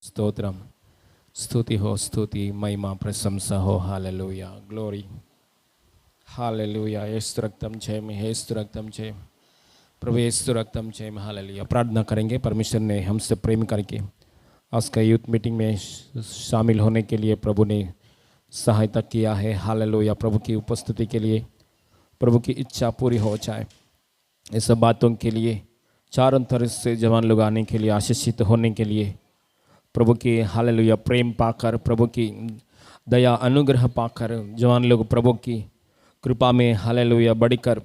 స్తోత్రం. స్తుతి హో స్తుతి మహిమ ప్రశంస హో हालेलुया ग्लोरी हालेलुया యేసు రక్తం జయం యేసు రక్తం జయం प्रभु యేసు रक्तम जय हालेलुया। प्रार्थना करेंगे परमेश्वर ने हमसे प्रेम करके आज का यूथ मीटिंग में शामिल होने के लिए प्रभु ने सहायता किया है। हालेलुया। प्रभु की उपस्थिति के लिए प्रभु की इच्छा पूरी हो जाए, ये सब बातों के लिए चारों तरफ से जवान लोग आने के लिए आशीषित होने के लिए प्रभु की हालेलुया प्रेम पाकर प्रभु की दया अनुग्रह पाकर जवान लोग प्रभु की कृपा में हालेलुया बढ़कर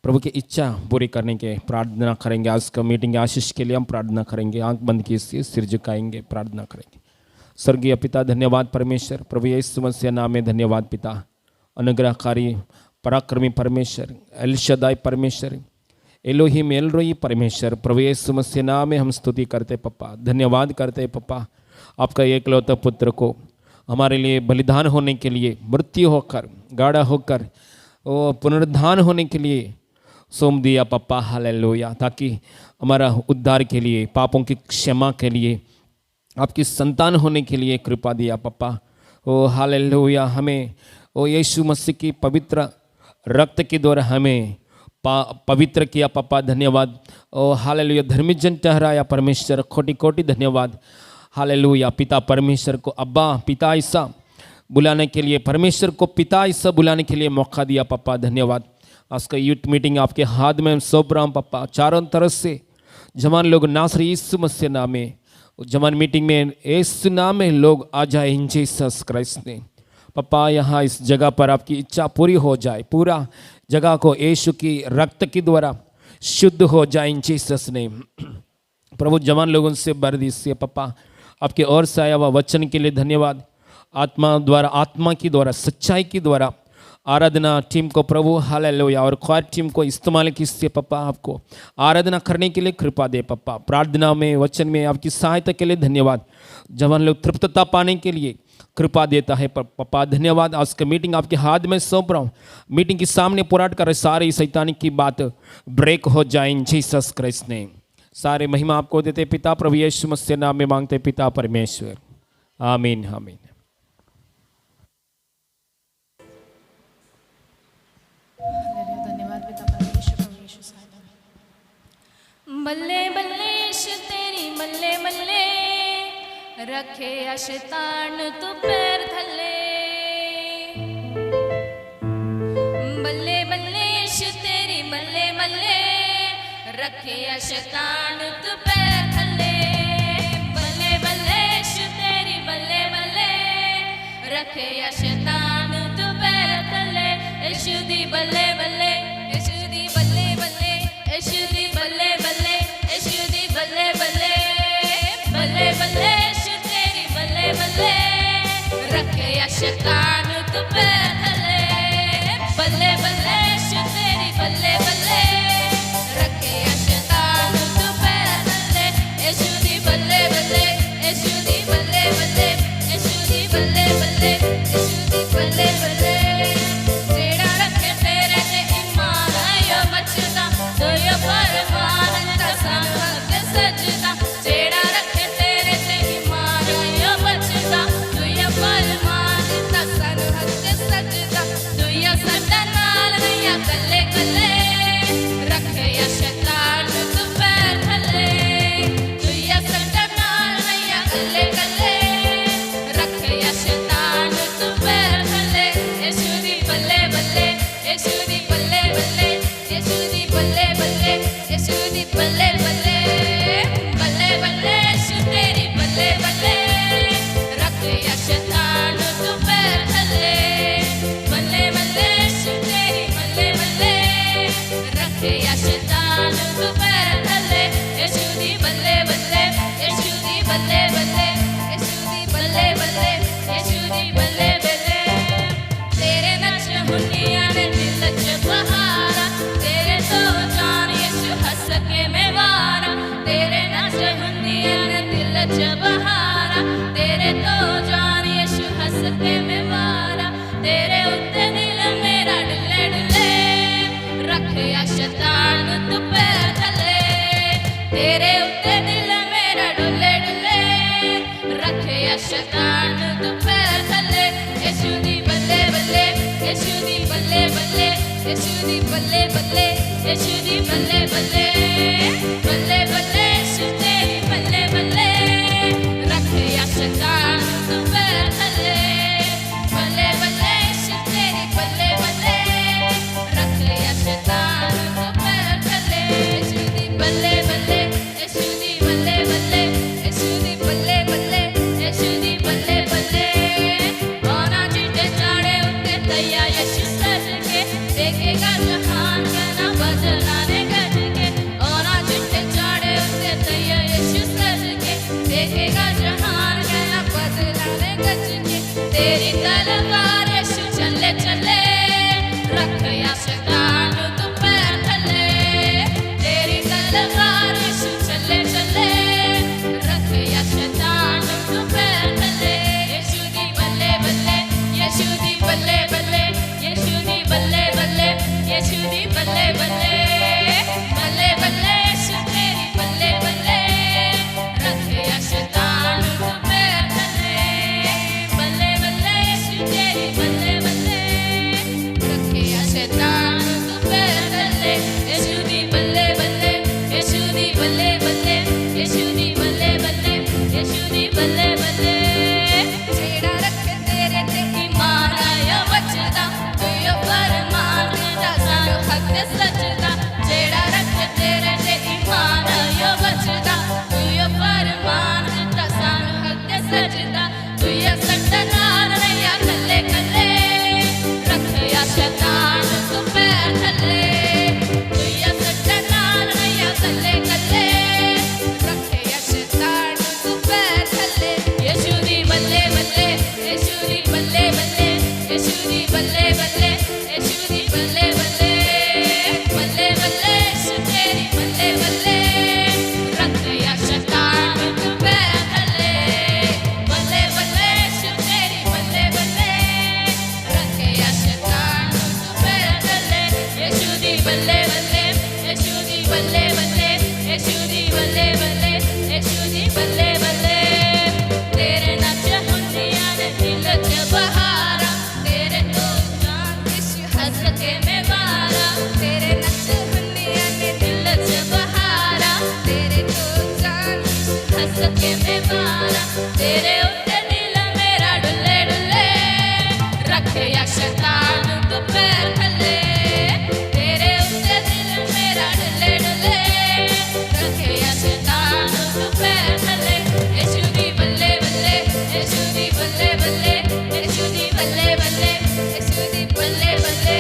प्रभु की इच्छा पूरी करने के प्रार्थना करेंगे। आज का मीटिंग आशीष के लिए हम प्रार्थना करेंगे। आंख बंद कीजिए, सिर झुकाएंगे, प्रार्थना करेंगे। स्वर्गीय पिता धन्यवाद परमेश्वर, प्रभु यीशु मसीह नाम में धन्यवाद पिता। अनुग्रहकारी पराक्रमी परमेश्वर, एल शदाई परमेश्वर, एलोहिम एलरोई परमेश्वर, प्रभु यीशु मसीह नाम में हम स्तुति करते पप्पा, धन्यवाद करते पप्पा। आपका एकलौता पुत्र को हमारे लिए बलिदान होने के लिए मृत्यु होकर गाढ़ा होकर वो पुनरुद्धान होने के लिए सोम दिया पप्पा। हालेलुया। ताकि हमारा उद्धार के लिए, पापों की क्षमा के लिए, आपकी संतान होने के लिए कृपा दिया पप्पा। ओ हालेलुया। हमें ओ यीशु मसीह की पवित्र रक्त के द्वारा हमें पवित्र किया पप्पा। धन्यवाद। ओ हालेलुया। धर्मी जन ठहराया परमेश्वर, कोटि कोटि धन्यवाद। हालेलुया। पिता परमेश्वर को अब्बा पिता ऐसा बुलाने के लिए, परमेश्वर को पिता ऐसा बुलाने के लिए मौका दिया पप्पा। धन्यवाद। आज का यूथ मीटिंग आपके हाथ में सौंप रहा हूं पप्पा। चारों तरफ से जवान लोग नासरी यीशु मसीह नाम में, जवान मीटिंग में यीशु नाम में लोग आ जाए इन जीसस क्राइस्ट ने पप्पा। यहाँ इस जगह पर आपकी इच्छा पूरी हो जाए, पूरा जगह को यीशु की रक्त के द्वारा शुद्ध हो जाए इन जीसस ने। प्रभु जवान लोगों से भर दीजिए पप्पा। आपके और से आया हुआ वचन के लिए धन्यवाद। आत्मा की द्वारा सच्चाई की द्वारा आराधना टीम को प्रभु हालेलुया और क्वायर टीम को इस्तेमाल कीजिए पप्पा। आपको आराधना करने के लिए कृपा दे पप्पा। प्रार्थना में वचन में आपकी सहायता के लिए धन्यवाद। जवान लोग तृप्तता पाने के लिए कृपा देता है पप्पा। धन्यवाद। आज का मीटिंग आपके हाथ में सौंप रहा हूँ। मीटिंग के सामने पुराट कर सारे शैतानी की बात ब्रेक हो जाए इन जीसस क्राइस्ट ने। सारे महिमा आपको देते पिता, प्रभु यीशु मसीह नाम में मांगते पिता परमेश्वर, आमीन आमीन। धन्यवाद पिता परमेश्वर, प्रभु यीशु साहब। बल्ले बल्ले यीशु तेरी बल्ले बल्ले, रखे शैतान तू पैर थले। बल्ले बल्ले यीशु तेरी बल्ले बल्ले, रखे शैतान तू पैर थले। बल्ले बल्ले यीशु तेरी बल्ले बल्ले, रखे शैतान तू पैर थले। यीशु दी बल्ले बल्ले, यीशु दी बल्ले बल्ले, यीशु दी बल्ले बल्ले, यीशु दी बल्ले बल्ले। बल्ले बल्ले यीशु तेरी बल्ले बल्ले, रखे शैतान तू पैर थले। बल्ले बल्ले यीशु तेरी बल्ले बल्ले, रखे शैतान तू पैर थले। यीशु दी बल्ले बल्ले, यीशु दी बल्ले बल्ले, यीशु दी बल्ले बल्ले, यीशु दी बल्ले बल्ले। जेड़ा रखे तेरे ते ईमान आयो बचदा, तो यो परमान दा सानू हक सजदा। जेड़ा रखे तेरे ते ईमान आयो बचदा, तो यो परमान दा सानू हक सजदा। तो यो सदा नाल नैया कल्ले कल्ले, रखे या शैतान तू पैर थले। तो यो सदा नाल नैया कल्ले कल्ले, रखे या शैतान तू पैर थले। यीशु दी बल्ले बल्ले, यीशु दी बल्ले बल्ले, यीशु दी बल्ले बल्ले, यीशु दी बल्ले बल्ले। बल्ले बल्ले यीशु तेरी बल्ले बल्ले, रखे या शैतान तू पैर थले। बल्ले बल्ले यीशु तेरी बल्ले बल्ले, रखे या शैतान तू पैर थले। यीशु दी बल्ले बल्ले, यीशु दी बल्ले बल्ले, यीशु दी बल्ले बल्ले, यीशु दी बल्ले बल्ले। तेरे नच हुनिया ने दिल च बहारा, तेरे तो जान यीशु हंस के मैं वारा। तेरे नच हुनिया ने दिल च बहारा, तेरे तो जान यीशु हंस के मैं वारा। तेरे उत्ते दिल मेरा डुले डुले, रखे या शैतान तू पैर थले। तेरे उत्ते दिल मेरा डुले डुले, शैतान तू पैर थले यीशु दी बल्ले बल्ले यीशु दी बल्ले बल्ले यीशु दी बल्ले बल्ले यीशु दी बल्ले बल्ले बल्ले बल्ले यीशु तेरी बल्ले बल्ले रख या शैतान तू पैर थले बल्ले बल्ले यीशु तेरी बल्ले बल्ले रख या शैतान तू पैर थले यीशु दी बल्ले बल्ले यीशु दी बल्ले बल्ले यीशु दी बल्ले बल्ले यीशु दी बल्ले बल्ले औना जिते चाड़े उत्ते तैया यीशु सज के देखेगा जहान कहना बदलाने गज के औना जिते चाड़े उत्ते तैया यीशु सज के देखेगा जहान कहना बदलाने गज के तेरी तलवार यीशु चले चले रख या शैतान तू पैर थले तेरी तलवार यीशु चले चले रख या शैतान तू पैर थले यीशु दी बल्ले बल्ले यीशु दी बल्ले बल्ले यीशु दी बल्ले बल्ले यीशु दी बल्ले बल्ले बल्ले बल्ले यीशु तेरी बल्ले बल्ले रख या शैतान तू पैर थले बल्ले बल्ले यीशु तेरी बल्ले बल्ले रख या शैतान तू पैर थले यीशु दी बल्ले बल्ले यीशु दी बल्ले बल्ले यीशु दी बल्ले बल्ले यीशु दी बल्ले बल्ले जेड़ा रख तेरे ते ईमान आया बचदा तू यो फरमान दा सानू हक ते सजदा जेड़ा रख तेरे ते ईमान आया बचदा तू यो फरमान दा सानू हक ते सजदा तू या सट्टा नाल नैया कल्ले कल्ले रख या शैतान तू पैर थले तू या सट्टा नाल नैया कल्ले कल्ले रख या शैतान तू पैर थले यीशु दी बल्ले बल्ले यीशु दी बल्ले बल्ले यीशु दी बल्ले बल्ले यीशु दी बल्ले बल्ले बल्ले बल्ले यीशु तेरी बल्ले बल्ले रख या शैतान तू पैर थले बल्ले बल्ले यीशु तेरी बल्ले बल्ले रख या शैतान तू पैर थले यीशु दी बल्ले बल्ले यीशु दी बल्ले बल्ले यीशु दी बल्ले बल्ले यीशु दी बल्ले बल्ले तेरे नच हुंदियां ने दिल च बहारा तेरे तो जान यीशु हंस के मैं वारा तेरे नच हुंदियां ने दिल च बहारा तेरे तो जान यीशु हंस के मैं वारा तेरे उत्ते दिल मेरा डुले डुले रख या शैतान तू पैर थले तेरे उत्ते दिल मेरा डुले डुले रख या शैतान तू पैर थले यीशु दी बल्ले बल्ले यीशु दी बल्ले बल्ले यीशु दी बल्ले बल्ले यीशु दी बल्ले बल्ले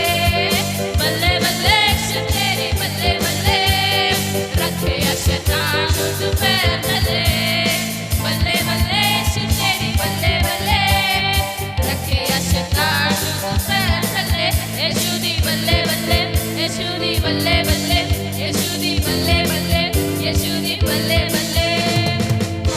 बल्ले बल्ले यीशु तेरी बल्ले बल्ले रख या शैतान तू पैर थले बल्ले बल्ले यीशु तेरी बल्ले बल्ले रख या शैतान तू पैर थले यीशु दी बल्ले बल्ले यीशु दी बल्ले बल्ले यीशु दी बल्ले बल्ले यीशु दी बल्ले बल्ले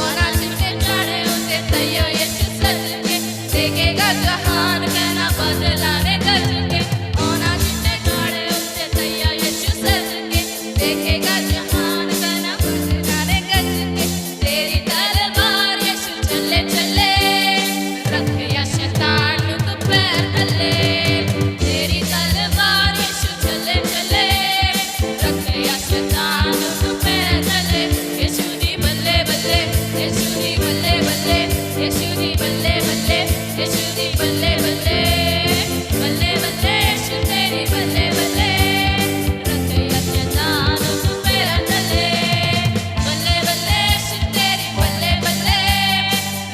औना जिते चाड़े उते तैयो यीशु सज के देखेगा जहान कहना बदलाने गज के औना जिते चाड़े उते तैयो यीशु सज के देखेगा जहान कहना बदलाने गज के तेरी तलवार यीशु चले चले रख या शैतान तू पैर थले तेरी तलवार यीशु चले चले रख या शैतान तू पैर थले यीशु दी बल्ले बल्ले यीशु दी बल्ले बल्ले यीशु दी बल्ले बल्ले यीशु दी बल्ले बल्ले बल्ले बल्ले यीशु तेरी बल्ले बल्ले रख या शैतान तू पैर थले बल्ले बल्ले यीशु तेरी बल्ले बल्ले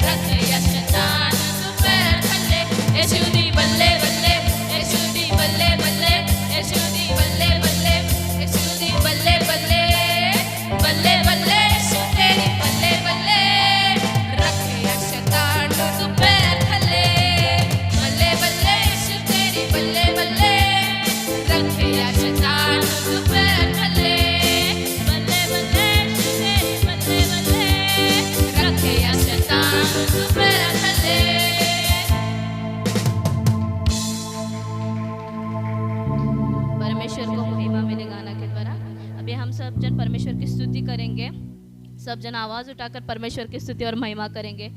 रख या शैतान तू पैर थले यीशु दी बल्ले बल्ले यीशु दी बल्ले बल्ले यीशु दी बल्ले बल्ले यीशु दी बल्ले बल्ले बल्ले बल्ले यीशु तेरी बल्ले बल्ले रख या शैतान तू पैर थले बल्ले बल्ले यीशु तेरी बल्ले बल्ले रख या शैतान तू पैर थले बल्ले बल्ले यीशु तेरी बल्ले बल्ले रख या शैतान तू पैर थले परमेश्वर को महिमा मिले गाना के द्वारा अभी हम सब जन परमेश्वर की स्तुति करेंगे सब जन आवाज उठाकर परमेश्वर की स्तुति और महिमा करेंगे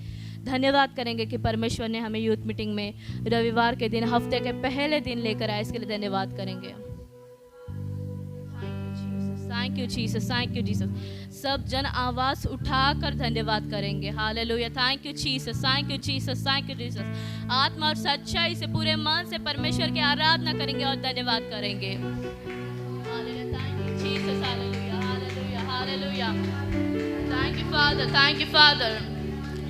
धन्यवाद करेंगे कि परमेश्वर ने हमें यूथ मीटिंग में रविवार के दिन, हफ्ते के पहले दिन लेकर आए, इसके लिए धन्यवाद करेंगे। Thank you Jesus, thank you Jesus. सब जन आवाज उठाकर धन्यवाद करेंगे। Hallelujah, thank you Jesus, thank you Jesus, thank you Jesus. आत्मा और सच्चाई से पूरे मन से परमेश्वर की आराधना करेंगे और धन्यवाद करेंगे। Hallelujah, thank you Jesus, hallelujah, hallelujah, hallelujah. Thank you father, thank you father.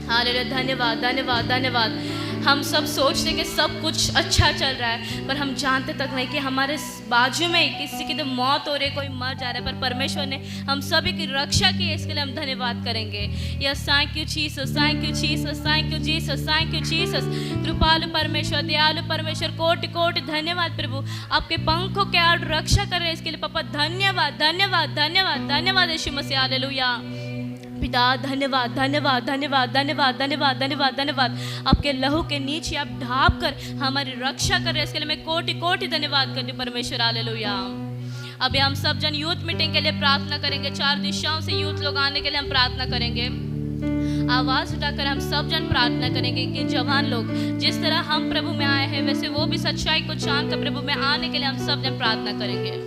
Hallelujah, धन्यवाद, धन्यवाद, धन्यवाद। हम सब सोचते हैं कि सब कुछ अच्छा चल रहा है, पर हम जानते तक नहीं कि हमारे बाजू में किसी की तो मौत हो रही है, कोई मर जा रहा है, पर परमेश्वर ने हम सभी की रक्षा की है, इसके लिए हम धन्यवाद करेंगे। Yes, thank you Jesus, thank you Jesus, thank you Jesus, thank you Jesus. कृपालु परमेश्वर, दयालु परमेश्वर, कोटि कोटि धन्यवाद प्रभु, आपके पंखों के आड़ रक्षा कर रहे हैं, इसके लिए पापा धन्यवाद, धन्यवाद, धन्यवाद, धन्यवाद यीशु मसीह। हालेलुया पिता, धन्यवाद, धन्यवाद, धन्यवाद, धन्यवाद, धन्यवाद, धन्यवाद, धन्यवाद। आपके लहू के नीचे आप ढाप कर हमारी रक्षा कर रहे हैं, इसके लिए मैं कोटि कोटि धन्यवाद करती हूँ परमेश्वर। हालेलुया। अभी हम सब जन यूथ मीटिंग के लिए प्रार्थना करेंगे। 4 दिशाओं से यूथ लोग आने के लिए हम प्रार्थना करेंगे। आवाज उठाकर हम सब जन प्रार्थना करेंगे कि जवान लोग जिस तरह हम प्रभु में आए हैं, वैसे वो भी सच्चाई को जानकर प्रभु में आने के लिए हम सब जन प्रार्थना करेंगे।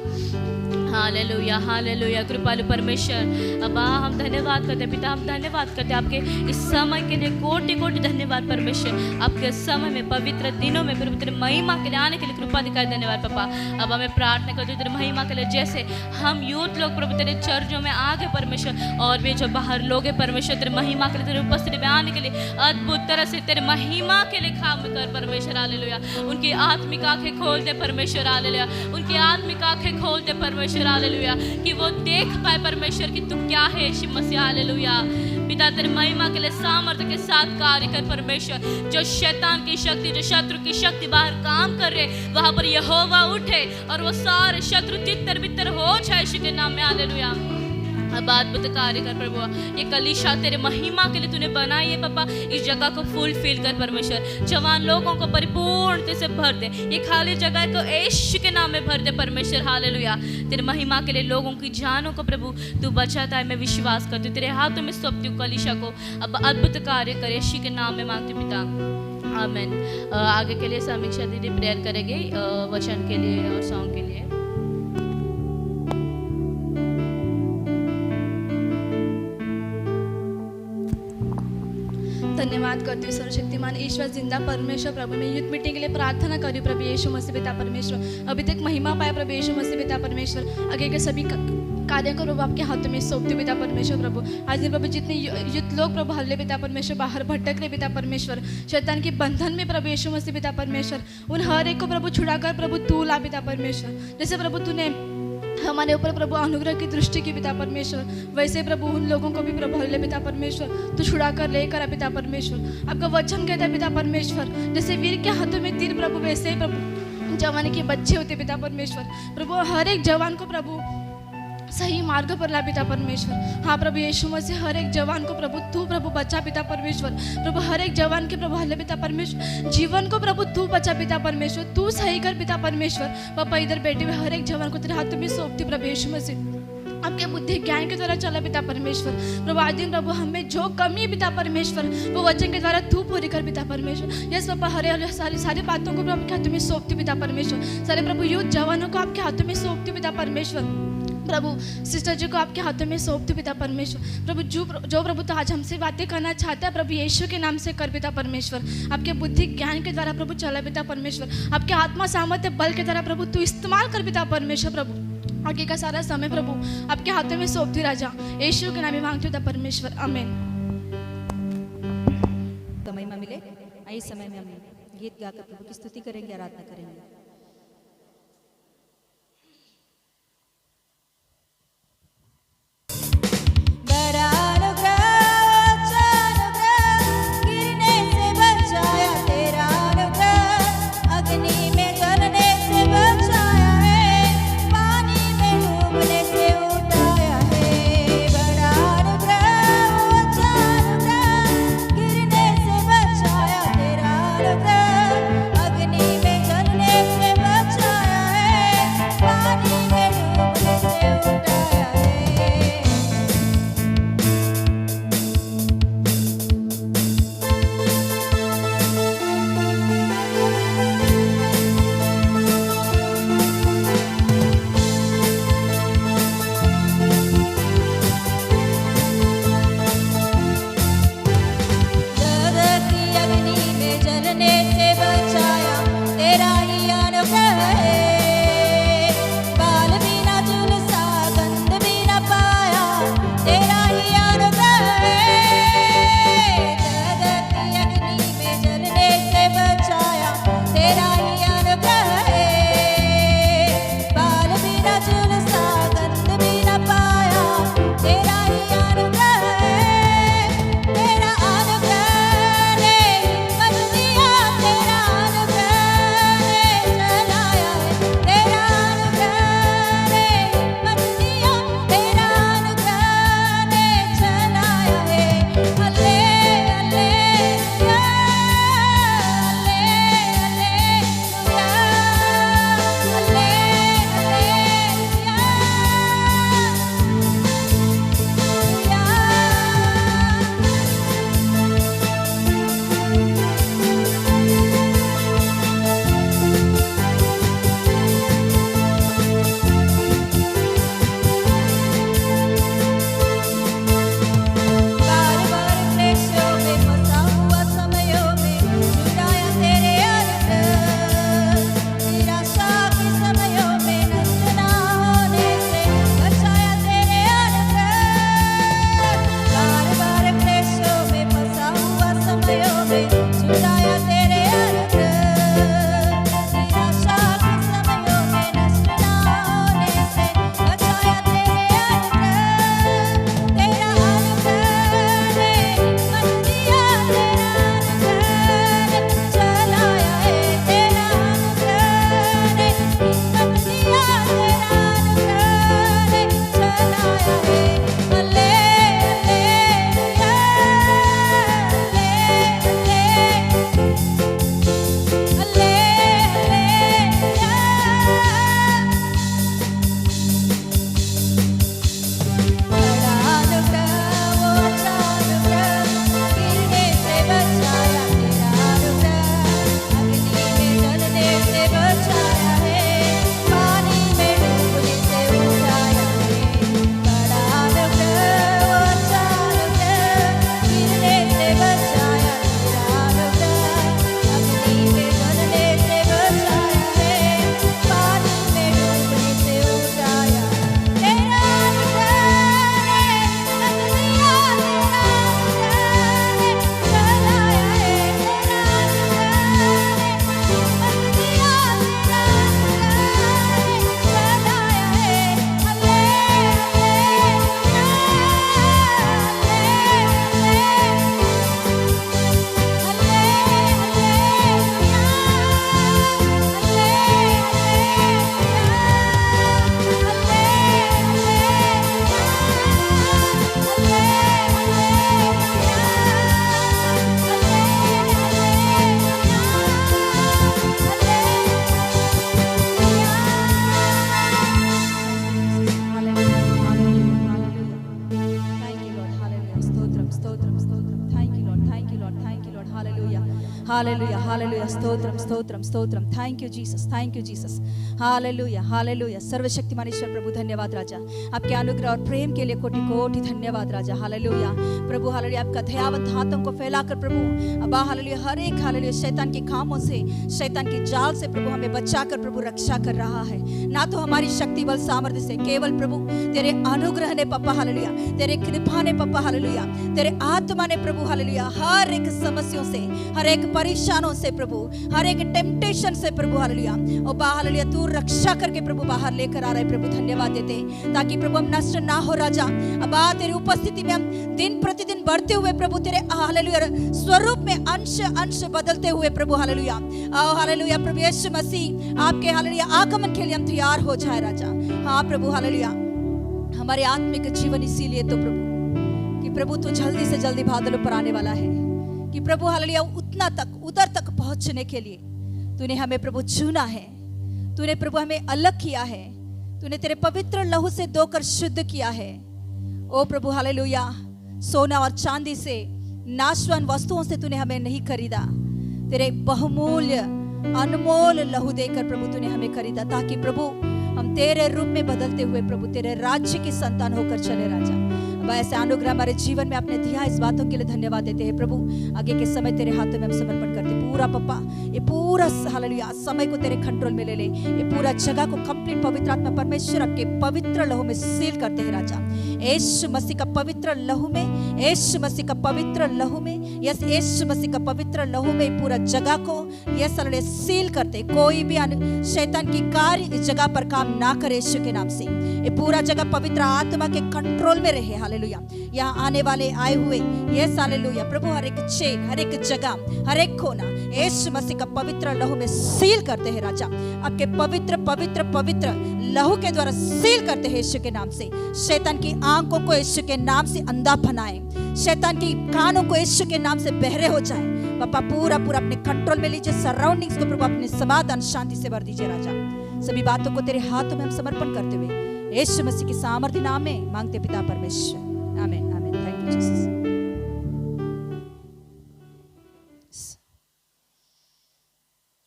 Hallelujah, hallelujah. कृपालु परमेश्वर, अब्बा हम धन्यवाद करते हैं पिता, हम धन्यवाद करते हैं आपके इस समय के लिए, कोटि कोटि धन्यवाद परमेश्वर। आपके समय में, पवित्र दिनों में प्रभु तेरे महिमा के लिए आने के लिए कृपा दिखाई, धन्यवाद पापा। अब हमें प्रार्थना करते हैं तेरे महिमा के लिए, जैसे हम यूथ लोग प्रभु तेरे चर्चों में आ गए परमेश्वर, और भी जो बाहर लोग हैं परमेश्वर, तेरे महिमा के लिए, तेरे उपस्थिति में आने के लिए अद्भुत तरह से तेरे महिमा के लिए काम कर परमेश्वर। हालेलुया। उनकी आत्मिक आंखें खोल दे परमेश्वर। हालेलुया। उनकी आत्मिक आंखें खोल दे परमेश्वर। हालेलुया, कि वो देख पाए परमेश्वर कि तू क्या है यीशु मसीह। हालेलुया पिता, तेरे महिमा के लिए सामर्थ्य के साथ कार्य कर परमेश्वर। जो शैतान की शक्ति, जो शत्रु की शक्ति बाहर काम कर रहे, वहां पर यहोवा उठे और वो सारे शत्रु तितर बितर हो जाए यीशु के नाम में। हालेलुया। अब अद्भुत कार्य कर प्रभु, ये कलीसिया तेरे महिमा के लिए तूने बनाई है पापा, इस जगह को फुलफिल कर परमेश्वर। जवान लोगों को परिपूर्णता से भर दे, ये खाली जगह को यीशु के नाम में भर दे परमेश्वर। हालेलुया। तेरे महिमा के लिए लोगों की जानों को प्रभु तू बचाता है, मैं विश्वास करती हूँ। तेरे हाथों में सौंपती हूँ कलीसिया को, अब अद्भुत कार्य कर यीशु के नाम में मांगती हूँ पिता, आमीन। आगे के लिए समीक्षा दीदी प्रेयर करेंगे वचन के लिए और सॉन्ग के लिए। धन्यवाद करती हूँ सर्वशक्तिमान ईश्वर जिंदा परमेश्वर प्रभु। मैं यूथ मीटिंग के लिए प्रार्थना करी प्रभु यीशु मसीह पिता परमेश्वर। अभी तक महिमा पाया प्रभु यीशु मसीह पिता परमेश्वर। आगे के सभी कार्य को प्रभु आपके हाथों में सौंपते पिता परमेश्वर प्रभु। आज दिन प्रभु जितने यूथ लोग प्रभु हल्ले पिता परमेश्वर, बाहर भटक रहे पिता परमेश्वर, शैतान के बंधन में प्रभु यीशु मसीह पिता परमेश्वर, उन हर एक को प्रभु छुड़ाकर प्रभु तू ला पिता परमेश्वर। जैसे प्रभु तूने हमारे ऊपर प्रभु अनुग्रह की दृष्टि की पिता परमेश्वर, वैसे प्रभु उन लोगों को भी प्रभु हल्ले पिता परमेश्वर तू छुड़ा कर लेकर आ पिता परमेश्वर। आपका वचन कहता है पिता परमेश्वर, जैसे वीर के हाथों में तीर प्रभु, वैसे ही प्रभु जवान के बच्चे होते पिता परमेश्वर। प्रभु हर एक जवान को प्रभु सही मार्ग पर ला पिता परमेश्वर। हाँ प्रभु यीशु मसीह, हर एक जवान को प्रभु तू प्रभु बचा पिता परमेश्वर। प्रभु हर एक जवान के प्रभु हल्ले पिता परमेश्वर, जीवन को प्रभु तू बचा पिता परमेश्वर, तू सही कर पिता परमेश्वर। पापा इधर बैठे हुए हर एक जवान को तेरे हाथों में सौंपती प्रभु यीशु मसीह, आपके बुद्धि ज्ञान के द्वारा चला पिता परमेश्वर। प्रभु आज दिन प्रभु हमें जो कमी है पिता परमेश्वर, वो वचन के द्वारा तू पूरी कर पिता परमेश्वर। यस पापा, हरे सारी बातों को प्रभु आपके हाथों में सौंपती पिता परमेश्वर। सारे प्रभु यूथ जवानों को आपके हाथों में सौंपती पिता परमेश्वर। प्रभु सिस्टर जी को आपके हाथों में सौंपते पिता परमेश्वर। प्रभु जो प्रभु तो आज हमसे बातें करना चाहता है प्रभु यीशु के नाम से कर पिता परमेश्वर। आपके बुद्धि ज्ञान के द्वारा प्रभु चला पिता परमेश्वर। आपके आत्मा सामर्थ्य बल के द्वारा प्रभु तू इस्तेमाल कर पिता परमेश्वर। प्रभु आगे का सारा समय प्रभु आपके हाथों में सौंपती राजा, यीशु के नाम में मांगती पिता परमेश्वर, आमीन। समय में मिले, इस समय में हम गीत गाकर प्रभु की स्तुति करेंगे, आराधना करेंगे। अग्नि में जलने hallelujah hallelujah hallelujah stotram stotram stotram thank you Jesus hallelujah hallelujah सर्वशक्तिमान ईश्वर प्रभु धन्यवाद राजा आपके अनुग्रह और प्रेम के लिए कोटि कोटि धन्यवाद राजा हालेलुया प्रभु हालेलुया आपका दयावंत हाथों को फैलाकर प्रभु अबा हालेलुया हर एक हालेलुया शैतान के कामों से शैतान की जाल से प्रभु हमें बचाकर प्रभु रक्षा कर रहा है ना तो हमारी शक्ति बल सामर्थ्य से केवल प्रभु तेरे अनुग्रह ने पप्पा हालेलुया तेरे कृपा ने पप्पा हालेलुया तेरे आत्मा ने प्रभु हालेलुया हर एक समस्याओं से हर एक परेशानों से प्रभु हर एक टेम्पटेशन से प्रभु हालेलुया ओ बा हालेलुया तू रक्षा करके प्रभु बाहर लेकर आ रहा है प्रभु धन्यवाद देते ताकि प्रभु हम नष्ट ना हो राजा अबा तेरी उपस्थिति में हम दिन प्रतिदिन बढ़ते हुए प्रभु तेरे हालेलुया स्वरूप में अंश अंश बदलते हुए प्रभु हालेलुया हालेलुया प्रभु यीशु मसीह आपके हालेलुया आगमन के लिए हम तैयार हो जाए राजा हाँ प्रभु हालेलुया हमारे आत्मिक जीवन इसीलिए तो प्रभु कि प्रभु तू जल्दी से जल्दी बादलों पर आने वाला है कि प्रभु हालेलुया उतना तक उधर तक पहुंचने के लिए तूने हमें प्रभु चुना है तूने प्रभु हमें अलग किया है तूने तेरे पवित्र लहू से धोकर शुद्ध किया है ओ प्रभु हालेलुया सोना और चांदी से नाशवान वस्तुओं से तूने हमें नहीं खरीदा तेरे बहुमूल्य अनमोल लहू देकर प्रभु तूने हमें खरीदा ताकि प्रभु हम तेरे रूप में बदलते हुए प्रभु तेरे राज्य की संतान होकर चले राजा अब ऐसे अनुग्रह हमारे जीवन में आपने दिया इस बातों के लिए धन्यवाद देते हैं प्रभु आगे के समय तेरे हाथों में हम समर्पण करते पूरा पप्पा ये पूरा हालेलुया समय को तेरे कंट्रोल में ले ये पूरा जगह को कंप्लीट पवित्र आत्मा परमेश्वर आपके पवित्र लहू में सील करते हैं राजा यीशु मसीह का पवित्र लहू में यीशु मसीह का पवित्र लहू में यस यीशु मसीह का पवित्र लहू में पूरा जगह को यस हालेलुया सील करते कोई भी शैतान की कार्य इस जगह पर काम ना करे यीशु के नाम से ये पूरा जगह पवित्र आत्मा के कंट्रोल में रहे हालेलुया यहाँ आने वाले आए हुए यस हालेलुया प्रभु हर एक चेन हर एक जगह हर एक कोना यीशु मसीह का पवित्र लहू में सील करते हैं राजा आपके पवित्र पवित्र पवित्र लहू के द्वारा सील करते हैं यीशु के नाम से शैतान की आंखों को यीशु के नाम से अंधा बनाए शैतान की कानों को यीशु के नाम से बहरे हो जाए पापा पूरा पूरा अपने कंट्रोल में लीजिए सराउंडिंग्स को प्रभु अपने समाधान शांति से भर दीजिए राजा सभी बातों को तेरे हाथों में हम समर्पण करते हुए यीशु मसीह के सामर्थ्य नाम में मांगते पिता परमेश्वर आमीन आमीन थैंक यू जीसस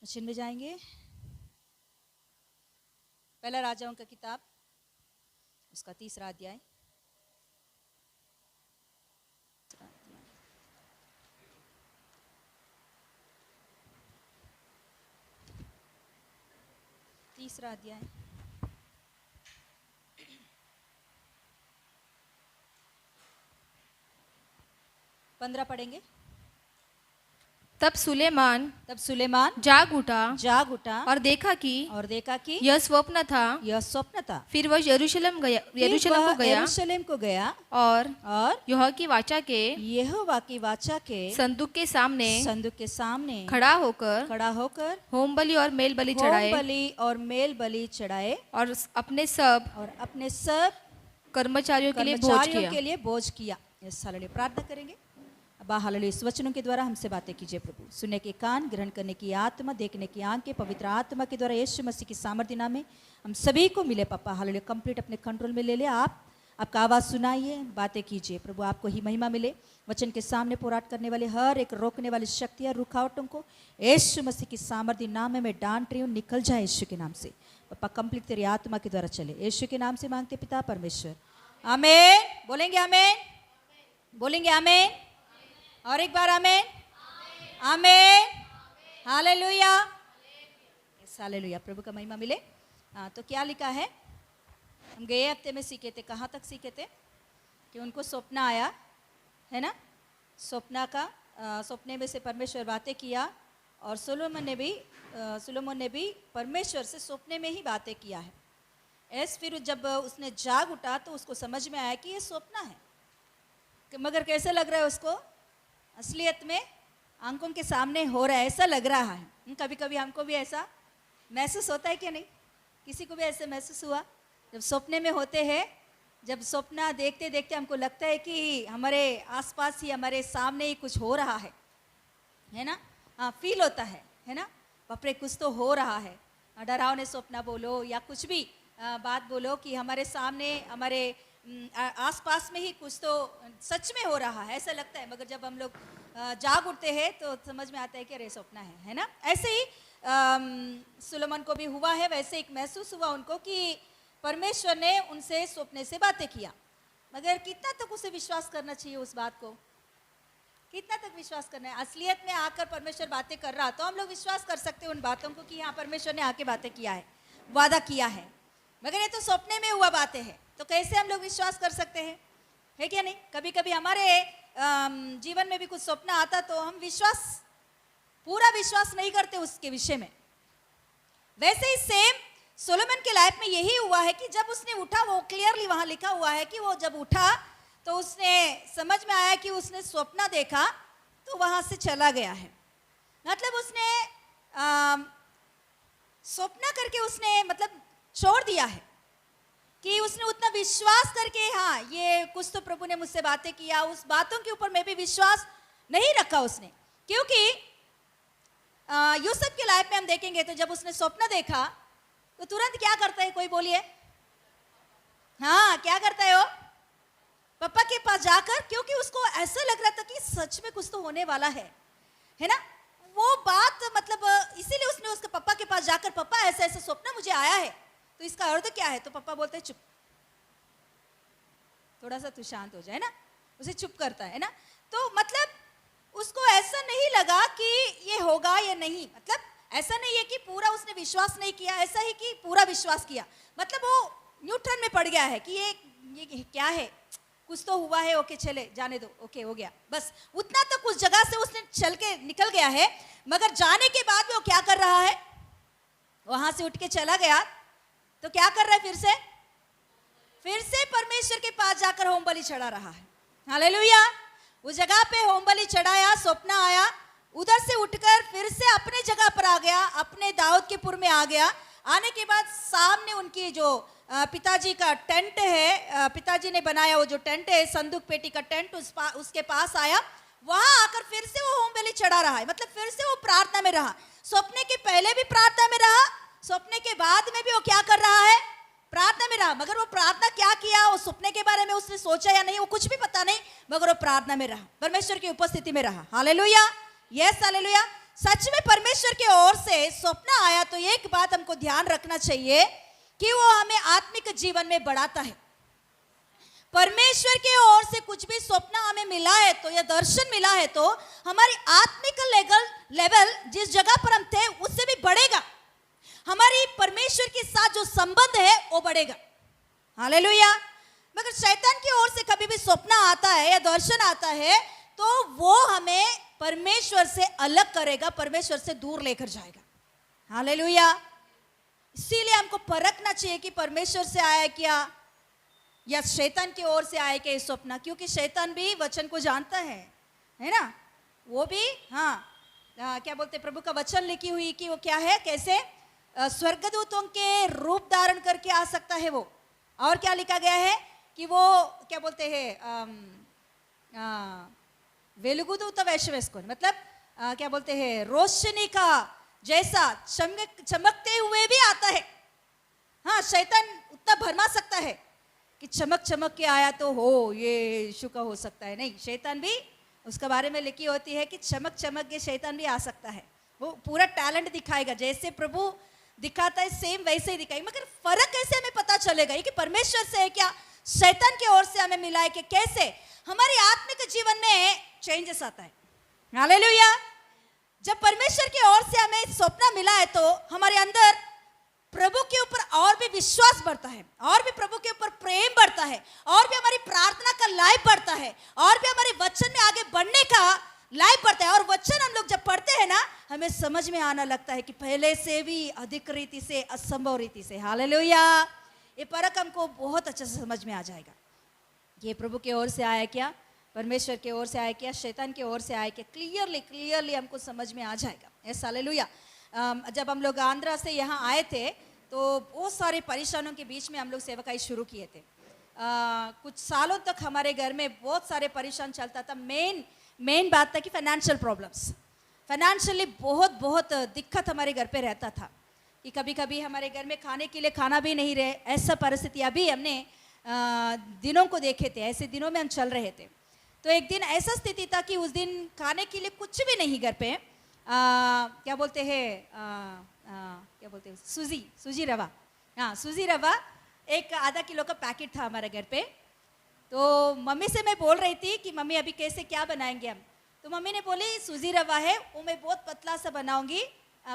वचन में जाएंगे पहला राजाओं का किताब उसका 3रा अध्याय तीसरा अध्याय 15 पढ़ेंगे। तब सुलेमान जाग उठा और देखा कि यह स्वप्न था। फिर वह यरूशलेम को गया और यहोवा की वाचा के संदूक के सामने खड़ा होकर होम बलि और मेल बलि चढ़ाए और अपने सब कर्मचारियों के लिए बोझ किया। प्रार्थना करेंगे। हालेलुया इस वचनों के द्वारा हमसे बातें कीजिए प्रभु। सुनने के कान, ग्रहण करने की आत्मा, देखने की आंखें पवित्र आत्मा के द्वारा यीशु मसीह की सामर्थ्य नाम में हम सभी को मिले पापा। हालेलुया कंप्लीट अपने कंट्रोल में ले ले। आपका आवाज़ सुनाइए, बातें कीजिए प्रभु। आपको ही महिमा मिले। वचन के सामने पोराट करने वाले हर एक रोकने वाली शक्तियाँ रुकावटों को यीशु मसीह की सामर्थ्य नाम में मैं डांट रही हूँ, निकल जाए यीशु के नाम से पापा। कंप्लीट तेरी आत्मा के द्वारा चले यीशु के नाम से मांगते पिता परमेश्वर, आमीन। बोलेंगे आमीन, बोलेंगे आमीन, और एक बार आमीन, आमीन, हालेलुया, हालेलुया। प्रभु का महिमा मिले। तो क्या लिखा है, हम गए हफ्ते में सीखे थे। कहाँ तक सीखे थे कि उनको सपना आया है ना। सपने में से परमेश्वर बातें किया और सुलोमन ने भी परमेश्वर से सपने में ही बातें किया है। फिर जब उसने जाग उठा तो उसको समझ में आया कि ये सपना है, मगर कैसे लग रहा है उसको, असलियत में आंखों के सामने हो रहा है, ऐसा लग रहा है। कभी कभी हमको भी ऐसा महसूस होता है कि नहीं, किसी को भी ऐसे महसूस हुआ जब सपने में होते हैं। जब सपना देखते देखते हमको लगता है कि हमारे आसपास ही, हमारे सामने ही कुछ हो रहा है ना। हाँ, फील होता है ना, बापरे कुछ तो हो रहा है। डरावने सपना बोलो या कुछ भी बात बोलो कि हमारे सामने, हमारे आसपास में ही कुछ तो सच में हो रहा है, ऐसा लगता है। मगर जब हम लोग जाग उठते हैं तो समझ में आता है कि अरे सपना है ना। ऐसे ही सुलेमान को भी हुआ है, वैसे एक महसूस हुआ उनको कि परमेश्वर ने उनसे सपने से बातें किया, मगर कितना तक उसे विश्वास करना चाहिए उस बात को, कितना तक विश्वास करना है। असलियत में आकर परमेश्वर बातें कर रहा तो हम लोग विश्वास कर सकते हैं उन बातों को कि हाँ परमेश्वर ने आके बातें किया है, वादा किया है, मगर ये तो सपने में हुआ बातें हैं, तो कैसे हम लोग विश्वास कर सकते हैं, है क्या नहीं। कभी कभी हमारे जीवन में भी कुछ सपना आता तो हम पूरा विश्वास नहीं करते उसके विषय में। वैसे ही सेम सोलोमन के लाइफ में यही हुआ है कि जब उसने उठा, वो क्लियरली वहां लिखा हुआ है कि वो जब उठा तो उसने समझ में आया कि उसने स्वप्न देखा तो वहां से चला गया है। मतलब उसने स्वप्न करके उसने मतलब छोड़ दिया है कि उसने उतना विश्वास करके हाँ ये कुछ तो प्रभु ने मुझसे बातें किया, उस बातों के ऊपर मैं भी विश्वास नहीं रखा उसने। क्योंकि यूसुफ के लाइफ में हम देखेंगे तो जब उसने स्वप्न देखा तो तुरंत क्या करता है, कोई बोलिए, हाँ क्या करता है वो, पापा के पास जाकर, क्योंकि उसको ऐसा लग रहा था कि सच में कुछ तो होने वाला है ना। वो बात मतलब इसीलिए उसने उसके पापा के पास जाकर, पापा ऐसा ऐसा स्वप्न मुझे आया है तो इसका अर्थ क्या है, तो पापा बोलते हैं चुप, थोड़ा सा तू शांत हो जाए ना, उसे चुप करता है ना। तो मतलब उसको ऐसा नहीं लगा कि ये होगा या नहीं, मतलब ऐसा नहीं है कि पूरा उसने विश्वास नहीं किया, ऐसा ही कि पूरा विश्वास किया। मतलब वो न्यूट्रल में पड़ गया है कि ये क्या है, कुछ तो हुआ है, ओके चले जाने दो, ओके हो गया, बस उतना तक उस जगह से उसने चल के निकल गया है। मगर जाने के बाद वो क्या कर रहा है, वहां से उठ के चला गया तो क्या कर रहा है, फिर से परमेश्वर के पास जाकर होम बलि चढ़ा रहा है। हालेलुया। उस जगह पे होम बलि चढ़ाया, स्वप्न आया, उधर से उठकर फिर से अपने जगह पर आ गया, अपने दाऊद के पुर में आ गया। आने के बाद सामने उनकी जो पिताजी का टेंट है, पिताजी ने बनाया वो जो टेंट है, संदूक पेटी का टेंट, उसके पास आया। वहां आकर फिर से वो होम बलि चढ़ा रहा है, मतलब फिर से वो प्रार्थना में रहा। सपने के पहले भी प्रार्थना में रहा, सपने के बाद में भी वो क्या कर रहा है, प्रार्थना में रहा। मगर वो प्रार्थना क्या किया, वो सपने के बारे में उसने सोचा या नहीं, वो कुछ भी पता नहीं, मगर वो प्रार्थना में रहा, परमेश्वर की उपस्थिति में रहा। Hallelujah, yes hallelujah. सच में परमेश्वर की ओर से स्वप्न आया तो एक बात हमको ध्यान रखना चाहिए कि वो हमें आत्मिक जीवन में बढ़ाता है। परमेश्वर की ओर से कुछ भी स्वप्न हमें मिला है तो या दर्शन मिला है तो हमारी आत्मिक लेवल जिस जगह पर हम थे उससे भी बढ़ेगा, हमारी परमेश्वर के साथ जो संबंध है वो बढ़ेगा। हालेलुया। मगर शैतान की ओर से कभी भी स्वप्न आता है या दर्शन आता है तो वो हमें परमेश्वर से अलग करेगा, परमेश्वर से दूर लेकर जाएगा। हालेलुया। इसीलिए हमको परखना चाहिए कि परमेश्वर से आया क्या या शैतान की ओर से आया क्या ये स्वप्न, क्योंकि शैतान भी वचन को जानता है ना। वो भी क्या बोलते, प्रभु का वचन लिखी हुई कि वो क्या है, कैसे स्वर्गदूतों के रूप धारण करके आ सकता है वो। और क्या लिखा गया है कि वो क्या बोलते हैं, वेलुगुदूत वैश्वेस्को, मतलब क्या बोलते हैं, रोशनी का जैसा चमकते हुए भी आता है। हाँ, शैतान उतना भरमा सकता है कि चमक चमक के आया तो हो ये यीशु का हो सकता है, नहीं, शैतान भी उसके बारे में लिखी होती है कि चमक चमक के शैतान भी आ सकता है। वो पूरा टैलेंट दिखाएगा, जैसे प्रभु दिखाता है सेम वैसे ही दिखाएगा। मगर फर्क कैसे हमें पता चलेगा ये कि परमेश्वर से है क्या, शैतान की ओर से हमें मिला है कि कैसे हमारी आत्मिक जीवन में चेंजेस आता है। हालेलुया। जब परमेश्वर की ओर से हमें स्वप्न मिला है तो हमारे अंदर प्रभु के ऊपर और भी विश्वास बढ़ता है, और भी प्रभु के ऊपर प्रेम बढ़ता है, और भी हमारी प्रार्थना का लाइफ बढ़ता है, और भी हमारे वचन में आगे बढ़ने का लाइफ बढ़ता है। और वचन हम लोग जब पढ़ते हैं ना, हमें समझ में आना लगता है कि पहले से भी अधिक रीति से, असंभव रीति से। हालेलुया। ये परख हमको बहुत अच्छे से समझ में आ जाएगा। ये प्रभु की ओर से आया क्या, परमेश्वर की ओर से आया क्या, शैतान की ओर से आया क्या, क्लियरली हमको समझ में आ जाएगा। Yes hallelujah. जब हम लोग आंध्रा से यहाँ आए थे तो बहुत सारे परेशानियों के बीच में हम लोग सेवकाई शुरू किए थे। कुछ सालों तक हमारे घर में बहुत सारे परेशान चलता था। मेन बात था कि फाइनेंशियल प्रॉब्लम्स, फाइनेंशियली बहुत दिक्कत हमारे घर पे रहता था कि कभी कभी हमारे घर में खाने के लिए खाना भी नहीं रहे। ऐसा परिस्थिति अभी हमने दिनों को देखे थे, ऐसे दिनों में हम चल रहे थे। तो एक दिन ऐसा स्थिति था कि उस दिन खाने के लिए कुछ भी नहीं घर पे, क्या बोलते हैं, क्या बोलते हैं, सूजी रवा, हाँ सूजी रवा एक आधा किलो का पैकेट था हमारे घर पे। तो मम्मी से मैं बोल रही थी कि मम्मी अभी कैसे क्या बनाएंगे हम। तो मम्मी ने बोली सूजी रवा है वो मैं बहुत पतला सा बनाऊंगी,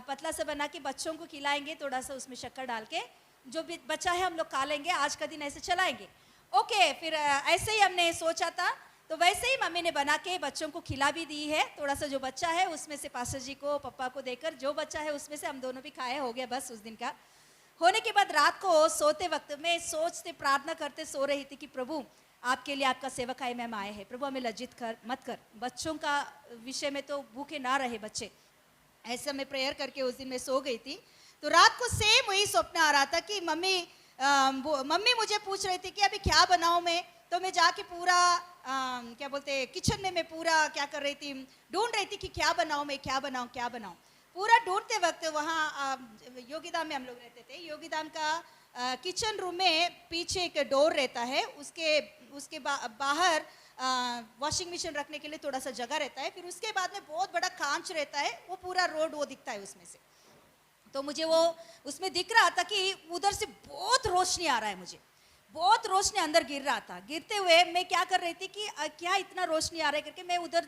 पतला सा बना के बच्चों को खिलाएंगे, थोड़ा सा उसमें शक्कर डाल के, जो भी बचा है हम लोग खा लेंगे, आज का दिन ऐसे चलाएंगे। ओके, फिर ऐसे ही हमने सोचा था, तो वैसे ही मम्मी ने बना के बच्चों को खिला भी दी है। थोड़ा सा जो बच्चा है उसमें से पास्टर जी को पापा को देकर जो बच्चा है उसमें से हम दोनों भी खाए, हो गया बस उस दिन का। होने के बाद रात को सोते वक्त मैं सोचते प्रार्थना करते सो रही थी कि प्रभु आपके लिए आपका सेवक आए में हम आए हैं, प्रभु हमें लज्जित कर मत कर, बच्चों का विषय में तो भूखे ना रहे बच्चे, ऐसा मैं प्रेयर करके उस दिन मैं सो गई थी। तो रात को सेम वही स्वप्न आ रहा था कि मम्मी मुझे पूछ रही थी कि अभी क्या बनाऊं मैं। तो मैं जाके पूरा क्या बोलते हैं किचन में मैं पूरा क्या कर रही थी, ढूंढ रही थी कि क्या बनाऊं मैं, क्या बनाऊं। पूरा ढूंढते वक्त वहाँ योगीधाम में हम लोग रहते थे, योगीधाम का किचन रूम में पीछे एक डोर रहता है, उसके बाहर वॉशिंग मशीन रखने के लिए थोड़ा सा जगह रहता है, फिर उसके बाद में बहुत बड़ा कांच रहता है, वो पूरा रोड वो दिखता है उसमें से। तो मुझे वो उसमें दिख रहा था कि उधर से बहुत रोशनी आ रहा है, मुझे बहुत रोशनी अंदर गिर रहा था। गिरते हुए मैं क्या कर रही थी कि क्या इतना रोशनी आ रहा है करके मैं उधर